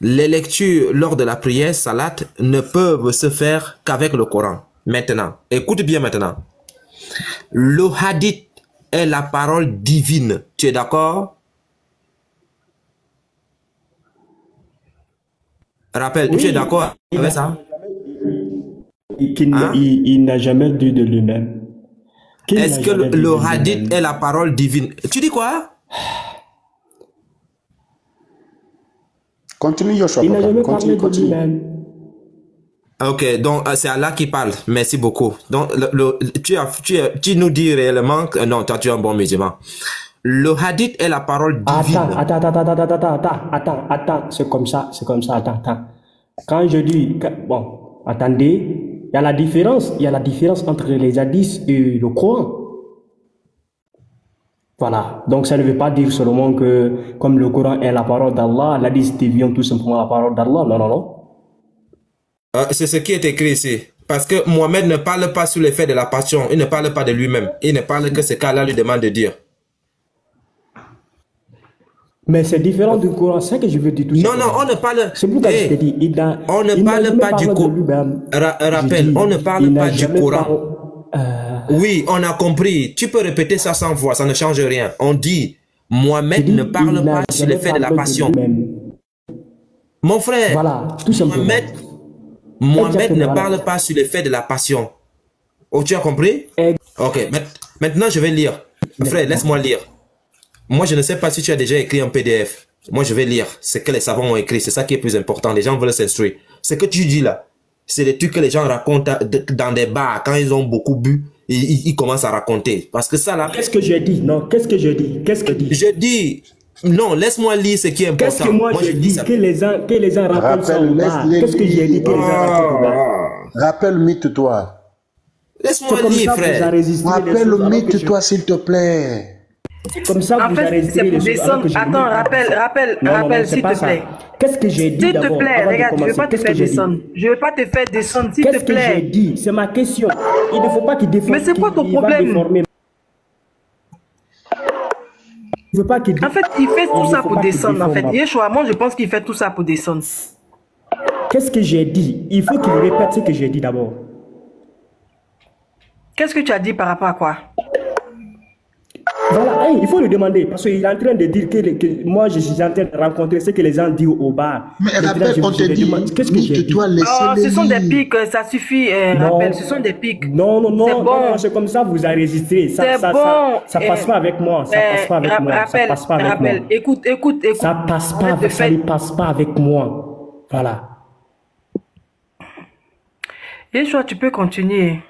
Les lectures lors de la prière salat ne peuvent se faire qu'avec le Coran. Maintenant, écoute bien maintenant. Le hadith est la parole divine. Tu es d'accord? Rappelle, tu es d'accord avec ça? Il n'a jamais dit de lui-même. Est-ce que le hadith est la parole divine? Tu dis quoi? Continue, Yoshua. Il n'a jamais parlé de lui-même. Ok, donc c'est Allah qui parle. Merci beaucoup. Donc tu nous dis réellement que non, toi tu es un bon musulman. Le hadith est la parole divine. Attends, c'est comme ça, attends. Quand je dis, bon, attendez, il y a la différence entre les hadiths et le Coran. Voilà, donc ça ne veut pas dire seulement que comme le Coran est la parole d'Allah, l'hadith devient tout simplement la parole d'Allah, non. C'est ce qui est écrit ici. Parce que Mohamed ne parle pas sur l'effet de la passion, il ne parle pas de lui-même, il ne parle que ce qu'Allah lui demande de dire. Mais c'est différent du Coran, c'est ce que je veux dire tout simplement. Non, on ne parle... C'est pourquoi je te dis, on ne parle pas du Coran. Rappelle, on ne parle pas du Coran. Oui, on a compris. Tu peux répéter ça 100 fois, ça ne change rien. On dit, Mohamed ne parle pas sur l'effet de la passion. Mon frère, voilà, tout simplement. Mohamed ne parle pas sur l'effet de la passion. Oh, tu as compris? Ok, maintenant je vais lire. Frère, laisse-moi lire. Moi, je ne sais pas si tu as déjà écrit un PDF. Moi, je vais lire ce que les savants ont écrit. C'est ça qui est plus important. Les gens veulent s'instruire. Ce que tu dis là, c'est des trucs que les gens racontent dans des bars. Quand ils ont beaucoup bu, ils commencent à raconter. Parce que ça là... Qu'est-ce que j'ai dit? Non, qu'est-ce que je dis? Je dis... Non, laisse-moi lire ce qui est important. Qu'est-ce que moi je dis? Que les gens racontent ça au bar. Qu'est-ce que j'ai dit que les gens racontent au bar? Rappelle, mythe-toi. Laisse-moi lire, frère. Rappelle, mythe-toi, s'il te plaît. Comme ça, en fait, c'est pour descendre. Attends, rappelle, s'il te plaît. Qu'est-ce que j'ai dit? S'il te plaît, regarde, je ne veux pas te faire descendre. Je ne veux pas te faire descendre, s'il te plaît. Qu'est-ce que j'ai dit? C'est ma question. Il ne faut pas qu'il déforme. Mais c'est quoi ton problème? En fait, il fait tout ça pour descendre. En fait, Yeshua, moi, je pense qu'il fait tout ça pour descendre. Qu'est-ce que j'ai dit? Il faut qu'il répète ce que j'ai dit d'abord. Qu'est-ce que tu as dit par rapport à quoi? Voilà, il faut le demander parce qu'il est en train de dire que moi je suis en train de rencontrer ce que les gens disent au bar. Mais rappelle, on te dit, qu'est-ce que j'ai dit? Ce sont des pics, ça suffit, rappelle, ce sont des pics. Non, c'est comme ça, vous enregistrez. Ça passe pas avec moi. Ça passe pas avec moi. Ça passe pas avec moi. Écoute. Ça passe pas, ça ne passe pas avec moi. Voilà. Yeshua, tu peux continuer.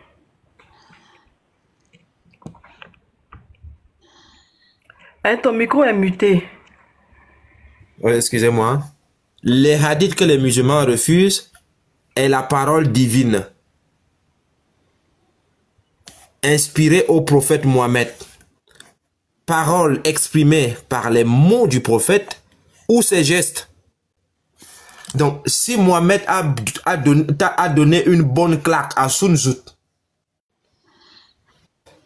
Ton micro est muté. Oui, excusez-moi. Les hadiths que les musulmans refusent est la parole divine. Inspirée au prophète Mohammed. Parole exprimée par les mots du prophète ou ses gestes. Donc, si Mohamed a donné une bonne claque à Sun Tzu,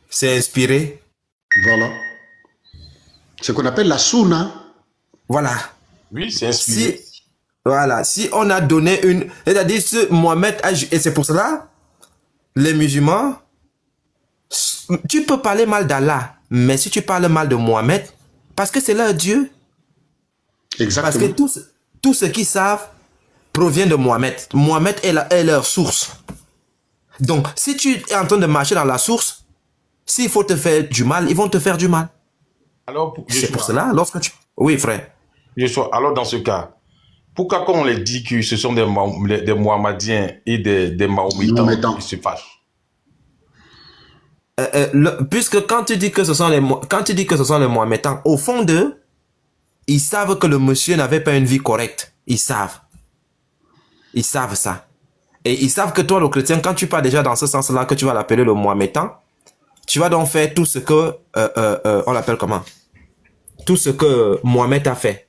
c'est inspiré. Voilà. Ce qu'on appelle la sunna. Voilà. Oui, c'est inspiré. Voilà. Si on a donné une... C'est-à-dire, Mohamed a... Et c'est pour cela, les musulmans, tu peux parler mal d'Allah, mais si tu parles mal de Mohamed, parce que c'est leur Dieu. Exactement. Parce que tout ce qu'ils savent provient de Mohamed. Mohamed est leur source. Donc, si tu es en train de marcher dans la source, s'il faut te faire du mal, ils vont te faire du mal. Alors, c'est pour cela, lorsque tu... Oui, frère. Alors, dans ce cas, pourquoi quand on les dit que ce sont des Mohammadiens et des Mahométans qui se fâchent? Puisque quand tu dis que ce sont les Mohammedans, au fond d'eux, ils savent que le monsieur n'avait pas une vie correcte. Ils savent. Ils savent ça. Et ils savent que toi, le chrétien, quand tu pars déjà dans ce sens-là, que tu vas l'appeler le Mohammedan, tu vas donc faire tout ce que, on l'appelle comment? Tout ce que Mohamed a fait.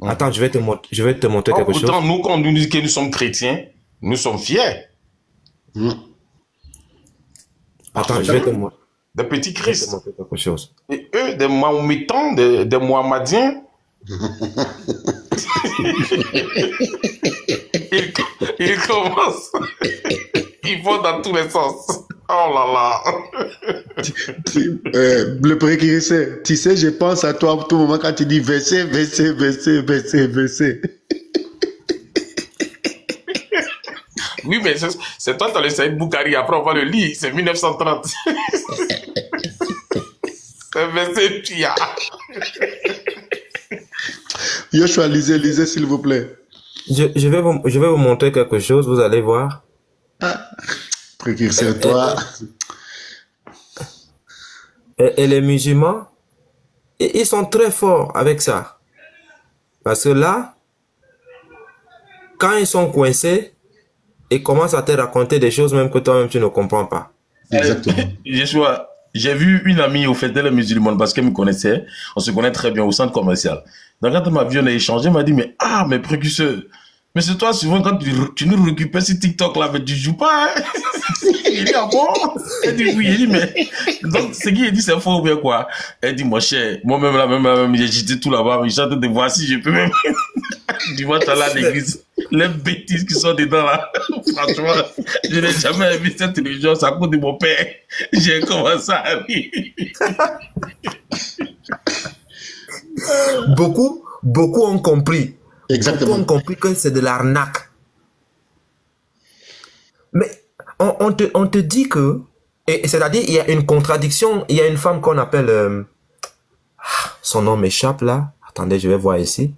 Attends, je vais te montrer quelque chose. Pourtant, nous, quand on nous dit que nous sommes chrétiens, nous sommes fiers. Attends, je vais te montrer. Des petits Christ. Quelque chose. Et eux, des Mahométans, des Mohammadiens, ils commencent. Ils vont dans tous les sens. Oh là là. Le précurseur, tu sais, je pense à toi à tout moment quand tu dis verset. Oui, mais c'est toi, tu as le Saïd Boukari. Après, on va le lire. C'est 1930. C'est verset Pia. Yoshua, lisez, s'il vous plaît. Je vais vous montrer quelque chose, vous allez voir. Précurseur, toi. Et les musulmans, ils sont très forts avec ça. Parce que là, quand ils sont coincés, ils commencent à te raconter des choses même que toi-même tu ne comprends pas. Exactement. J'ai vu une amie au fait de la musulmane parce qu'elle me connaissait. On se connaît très bien au centre commercial. Donc quand ma vie on a échangé, elle m'a dit mais précurseur, mais c'est toi souvent quand tu nous récupères sur TikTok là, mais tu joues pas. Hein? Il dit ah bon? Elle dit oui. Il dit mais donc ce qu'il dit c'est faux ou bien quoi? Elle dit mon cher, moi-même là, j'ai jeté tout là-bas, mais j'attends de voir si je peux même. Dimanche à l'église, les bêtises qui sont dedans là. Franchement, je n'ai jamais vu cette religion à cause de mon père. J'ai commencé à rire. Beaucoup ont compris. Exactement. Beaucoup ont compris que c'est de l'arnaque. Mais on te dit que, et c'est-à-dire il y a une contradiction. Il y a une femme qu'on appelle, son nom m'échappe là. Attendez, je vais voir ici.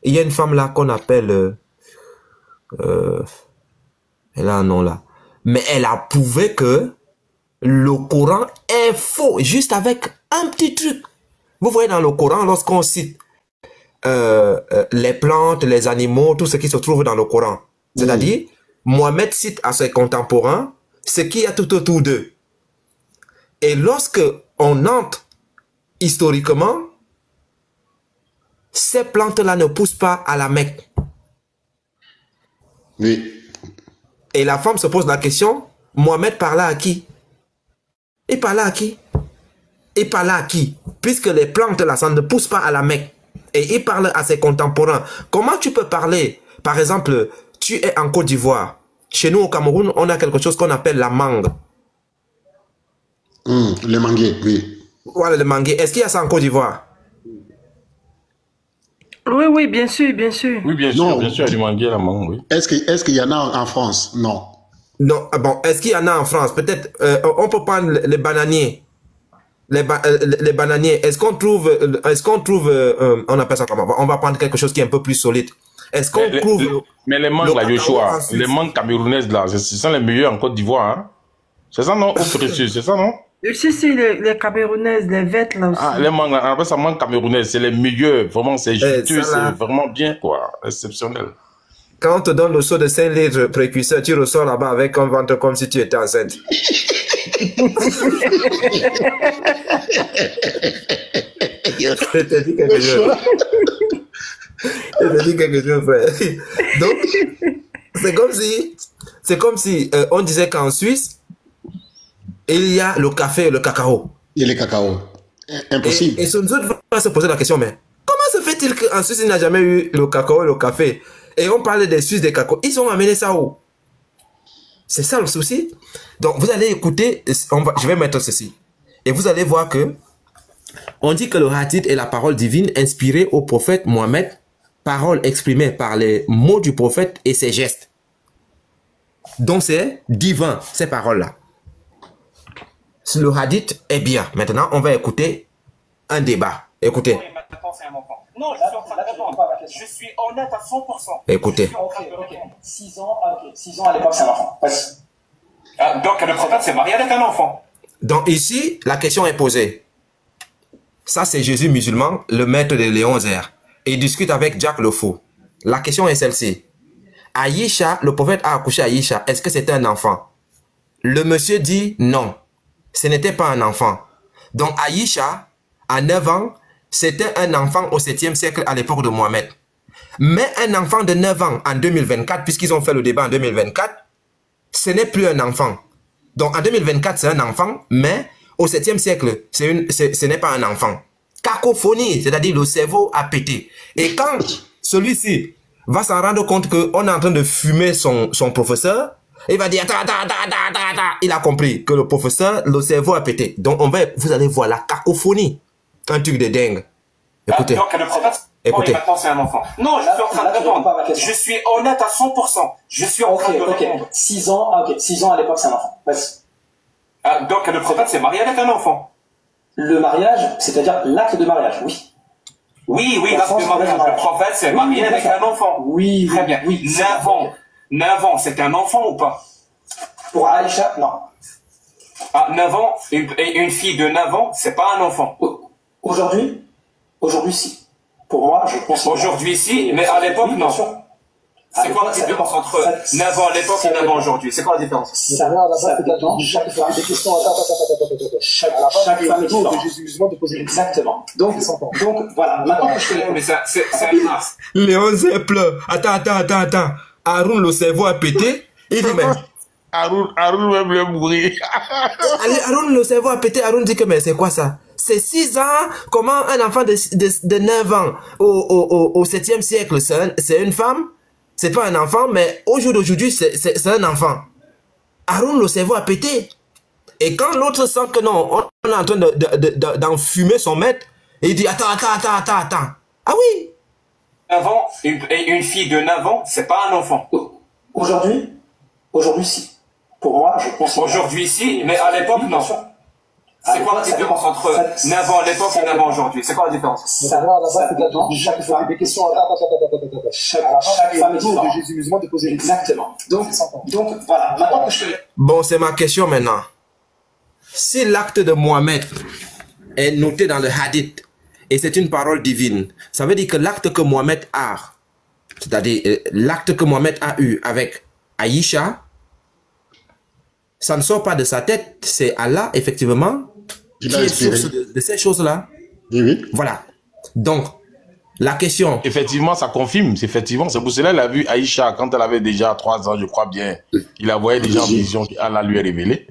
Il y a une femme là qu'on appelle, elle a un nom là. Mais elle a prouvé que le Coran est faux, juste avec un petit truc. Vous voyez dans le Coran, lorsqu'on cite les plantes, les animaux, tout ce qui se trouve dans le Coran. C'est-à-dire, Mohamed cite à ses contemporains ce qu'il y a tout autour d'eux. Et lorsque on entre historiquement, ces plantes-là ne poussent pas à la Mecque. Oui. Et la femme se pose la question, Mohamed parlait à qui? Il parlait à qui? Il parlait à qui? Puisque les plantes là, ça ne pousse pas à la Mecque. Et il parle à ses contemporains. Comment tu peux parler? Par exemple, tu es en Côte d'Ivoire. Chez nous au Cameroun, on a quelque chose qu'on appelle la mangue. Le manguier, oui. Voilà, le manguier. Est-ce qu'il y a ça en Côte d'Ivoire? Oui, bien sûr, bien sûr. Oui, bien sûr, il y a du manguier, la mangue, oui. Est-ce qu'il y en a en France? Non. Non, bon, est-ce qu'il y en a en France? Peut-être, on peut prendre les bananiers. Les bananiers, est-ce qu'on trouve, on appelle ça comment? On va prendre quelque chose qui est un peu plus solide. Est-ce qu'on trouve... Mais les mangues, là, Yoshua, les mangues camerounaises, là, ce sont les meilleurs en Côte d'Ivoire, hein? C'est ça, non? C'est ça, non? Si, les camerounaises, les vêtres, là aussi. Ah, les mangues, on appelle ça mangue camerounaise, c'est les meilleurs, vraiment, c'est juteux, c'est vraiment bien, quoi, exceptionnel. Quand on te donne le seau de 5 litres précurseur, tu ressors là-bas avec un ventre comme si tu étais enceinte. Je te dis quelque chose. Je te dis quelque chose, frère. Donc, c'est comme si on disait qu'en Suisse, il y a le café et le cacao. Et le cacao. Impossible. Et Sun Tzu va se poser la question, mais comment se fait-il qu'en Suisse, il n'y a jamais eu le cacao et le café? Et on parle des Suisses des cacao. Ils ont amené ça où? C'est ça le souci. Donc, vous allez écouter, je vais mettre ceci. Et vous allez voir que on dit que le hadith est la parole divine inspirée au prophète Mohammed, parole exprimée par les mots du prophète et ses gestes. Donc, c'est divin, ces paroles-là. Le hadith est bien. Maintenant, on va écouter un débat. Écoutez. Non, je suis en train de répondre. Je suis honnête à 100%. Écoutez. Ok. 6 ans à l'époque, c'est un enfant. Vas-y. Donc, le prophète s'est marié avec un enfant. Donc, ici, la question est posée. Ça, c'est Jésus musulman, le maître de Léon Zer. Et il discute avec Jack le Fou. La question est celle-ci. Aïcha, le prophète a accouché Aïcha. Est-ce que c'était un enfant? Le monsieur dit non. Ce n'était pas un enfant. Donc, Aïcha, à 9 ans, c'était un enfant au 7e siècle à l'époque de Mohammed. Mais un enfant de 9 ans en 2024, puisqu'ils ont fait le débat en 2024, ce n'est plus un enfant. Donc en 2024, c'est un enfant, mais au 7e siècle, ce n'est pas un enfant. Cacophonie, c'est-à-dire le cerveau a pété. Et quand celui-ci va s'en rendre compte qu'on est en train de fumer son professeur, il va dire, il a compris que le professeur, le cerveau a pété. Donc vous allez voir la cacophonie. Un truc de dingue. Écoutez. Donc le prophète, écoutez. Maintenant c'est un enfant. Non, je suis en train de répondre. Je suis honnête à 100%. Je suis en train de répondre. 6 ans à l'époque, c'est un enfant. Vas-y. Donc le prophète s'est marié avec un enfant. Le mariage, c'est-à-dire l'acte de mariage, oui. Oui, l'acte de mariage. Le prophète s'est marié avec un enfant. Oui, très bien. Oui. 9 ans, c'est un enfant ou pas? Pour Aïcha, non. 9 ans, une fille de 9 ans, c'est pas un enfant. Aujourd'hui, si. Pour moi, je pense. Aujourd'hui, si, mais à l'époque, non. C'est quoi la différence entre 9 ans à l'époque et 9 ans aujourd'hui? C'est quoi la différence? Chaque femme est différente. Exactement. Donc, voilà. Maintenant que je fais. Mais c'est un mars. Léon Zé pleure. Attends. Haroun, le cerveau a pété. Il dit, mais. Haroun même le mourir. Haroun, le cerveau a pété. Haroun dit que, mais c'est quoi ça? C'est 6 ans. Comment un enfant de 9 ans au 7e siècle, c'est une femme? C'est pas un enfant, mais au jour d'aujourd'hui, c'est un enfant. Haroun, le cerveau a pété. Et quand l'autre sent que non, on est en train d'enfumer son maître, il dit, attends. Ah oui. 9 ans, une fille de 9 ans, c'est pas un enfant. Aujourd'hui, si. Pour moi, je pense. Aujourd'hui, si, mais à l'époque, non. C'est quoi la différence entre 9 ans à l'époque et 9 ans aujourd'hui? C'est quoi la différence? Chaque femme est différente. Jésus musulman de poser exactement. Donc voilà. Maintenant que je fais. Bon, c'est ma question maintenant. Si l'acte de Mohammed est noté dans le hadith et c'est une parole divine, ça veut dire que l'acte que Mohammed a, c'est-à-dire l'acte que Mohammed a eu avec Aïcha, ça ne sort pas de sa tête, c'est Allah, effectivement, qui est source de ces choses-là. Oui. Voilà. Donc, la question... Effectivement, ça confirme. C'est pour cela qu'il a vu Aïcha, quand elle avait déjà 3 ans, je crois bien, il la voyait déjà en vision qu'Allah lui a révélé.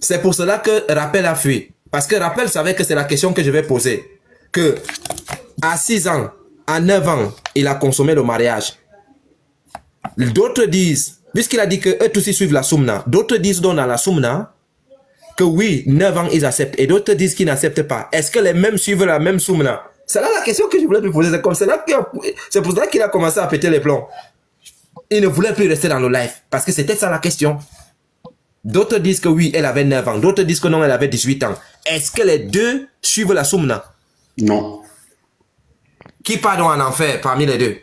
C'est pour cela que Rappel a fui. Parce que Rappel savait que c'est la question que je vais poser. Que à 6 ans, à 9 ans, il a consommé le mariage. D'autres disent... Puisqu'il a dit que eux tous ils suivent la Soumna, d'autres disent dans la Soumna que oui, 9 ans ils acceptent et d'autres disent qu'ils n'acceptent pas. Est-ce que les mêmes suivent la même Soumna? C'est là la question que je voulais te poser. C'est pour cela qu'il a commencé à péter les plombs. Il ne voulait plus rester dans le live parce que c'était ça la question. D'autres disent que oui, elle avait 9 ans. D'autres disent que non, elle avait 18 ans. Est-ce que les deux suivent la Soumna? Non. Qui part donc en enfer parmi les deux?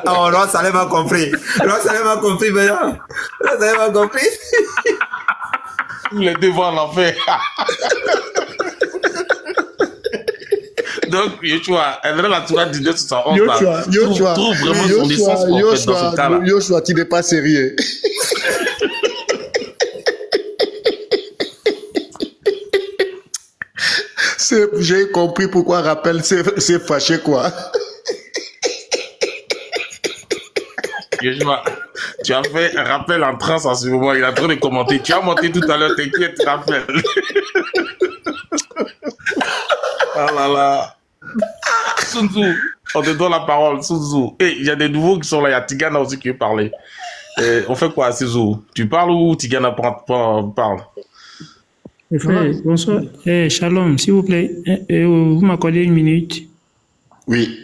Oh, Ross Salem a compris. Ross Salem a compris maintenant. Ross Salem a compris. Les deux vont en enfer. Donc, Yoshua, elle est la Torah du 271. Trouve vraiment son licence en fait dans ce cas-là. Yoshua, tu n'es pas sérieux. J'ai compris pourquoi Rappel s'est fâché, quoi. Yeshua, tu as fait un rappel en transe en ce moment. Il est en train de commenter. Tu as monté tout à l'heure, t'inquiète, Rappel. Ah là là. Sun Tzu, on te donne la parole, Sun Tzu. Et il y a des nouveaux qui sont là. Il y a Tigana aussi qui veut parler. On fait quoi, Sun? Tu parles ou Tigana parle? Frère, bonsoir. Shalom, s'il vous plaît. Vous m'accordez une minute? Oui.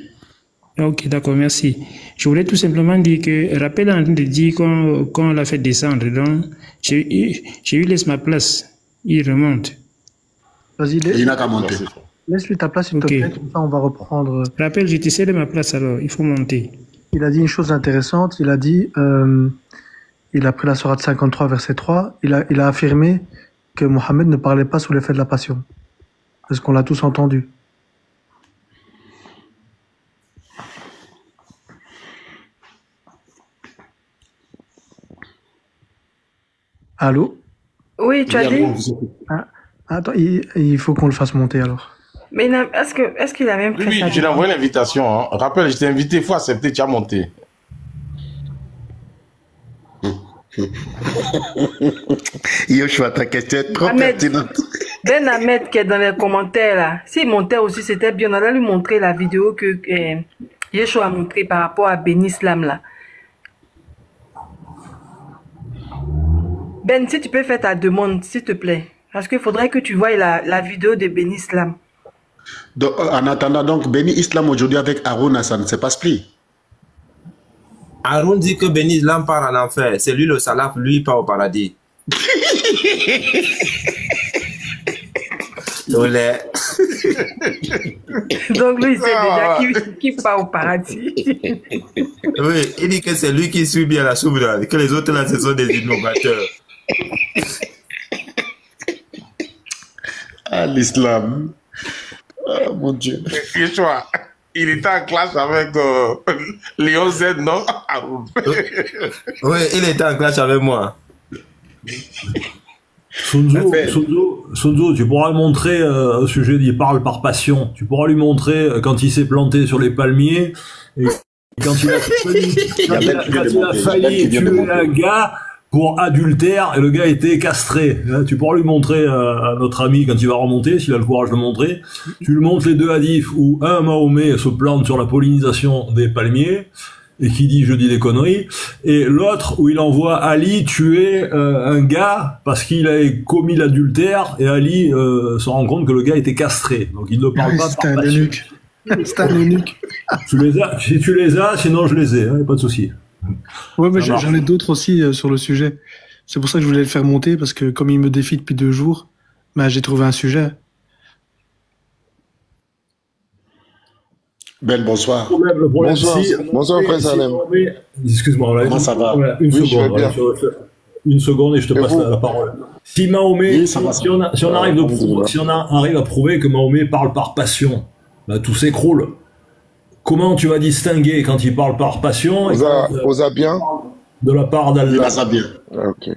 Ok, d'accord, merci. Je voulais tout simplement dire que, rappel en train de dire qu'on l'a fait descendre, donc j'ai eu laisse ma place. Il remonte. Vas-y, il n'a qu'à monter. Laisse-lui ta place, s'il te plaît, comme ça on va reprendre. Rappel, je t'essaie de ma place alors, il faut monter. Il a dit une chose intéressante, il a dit, il a pris la sourate 53, verset 3, il a affirmé que Mohammed ne parlait pas sous l'effet de la passion. Est-ce qu'on l'a tous entendu? Allô? Oui, tu as dit? Attends, il faut qu'on le fasse monter alors. Mais est-ce qu'il a même pris Oui, je l'ai envoyé l'invitation. Hein. Rappelle, je t'ai invité, il faut accepter, tu as monté. Yoshua, ta question est trop pertinente. Ben Ahmed qui est dans les commentaires là, s'il montait aussi, c'était bien. On allait lui montrer la vidéo que Yeshua a montré par rapport à Ben Islam là. Ben, si tu peux faire ta demande, s'il te plaît. Parce qu'il faudrait que tu voies la vidéo de Ben Islam. Donc, en attendant, donc, Béni Islam aujourd'hui avec Haroun, ça ne se passe plus. Haroun dit que Béni Islam part en enfer. C'est lui le salaf, lui part au paradis. Olé. Donc lui, il sait déjà qui part au paradis. Oui, il dit que c'est lui qui suit bien la soupe, que les autres là, ce sont des innovateurs. Ah, l'islam. Oh, mon Dieu. Yeshua, il était en classe avec Léon Z, non? Oui, il était en classe avec moi. Sun Tzu, tu pourras lui montrer au sujet d'il parle par passion. Tu pourras lui montrer quand il s'est planté sur les palmiers et quand il a failli tuer un gars pour adultère et le gars était castré. Tu pourras lui montrer à notre ami quand il va remonter, s'il a le courage de montrer. Tu lui montres les deux hadiths où un Mahomet se plante sur la pollinisation des palmiers et qui dit je dis des conneries, et l'autre où il envoie Ali tuer un gars parce qu'il a commis l'adultère et Ali se rend compte que le gars était castré. Donc il ne parle pas par passion. C'est un eunuque. Tu les as, si tu les as, sinon je les ai, hein, pas de souci. Ouais, mais j'en ai d'autres aussi sur le sujet. C'est pour ça que je voulais le faire monter, parce que comme il me défie depuis 2 jours, bah, j'ai trouvé un sujet. Ben, bonsoir. Bonsoir, Frère Salem. Excuse-moi, comment ça va? Une seconde et je te passe la parole. Si Mahomet, si on arrive à prouver que Mahomet parle par passion, bah, tout s'écroule. Comment tu vas distinguer quand il parle par passion et bien de la part d'Allah? Ok.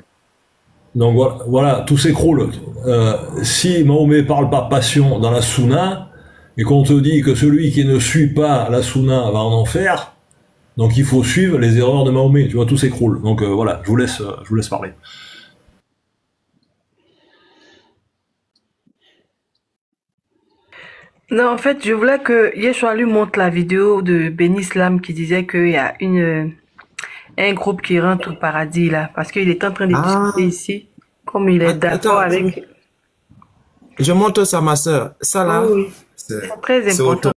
Donc voilà, tout s'écroule. Si Mahomet parle par passion dans la Sunna, et qu'on te dit que celui qui ne suit pas la Sunna va en enfer, donc il faut suivre les erreurs de Mahomet, tu vois, tout s'écroule. Donc voilà, je vous laisse parler. Non, en fait, je voulais que Yeshua lui montre la vidéo de Ben Islam qui disait qu'il y a un groupe qui rentre au paradis là, parce qu'il est en train de discuter ici, comme il est d'accord avec... Je montre ça à ma soeur. Ça là, oui. C'est très important.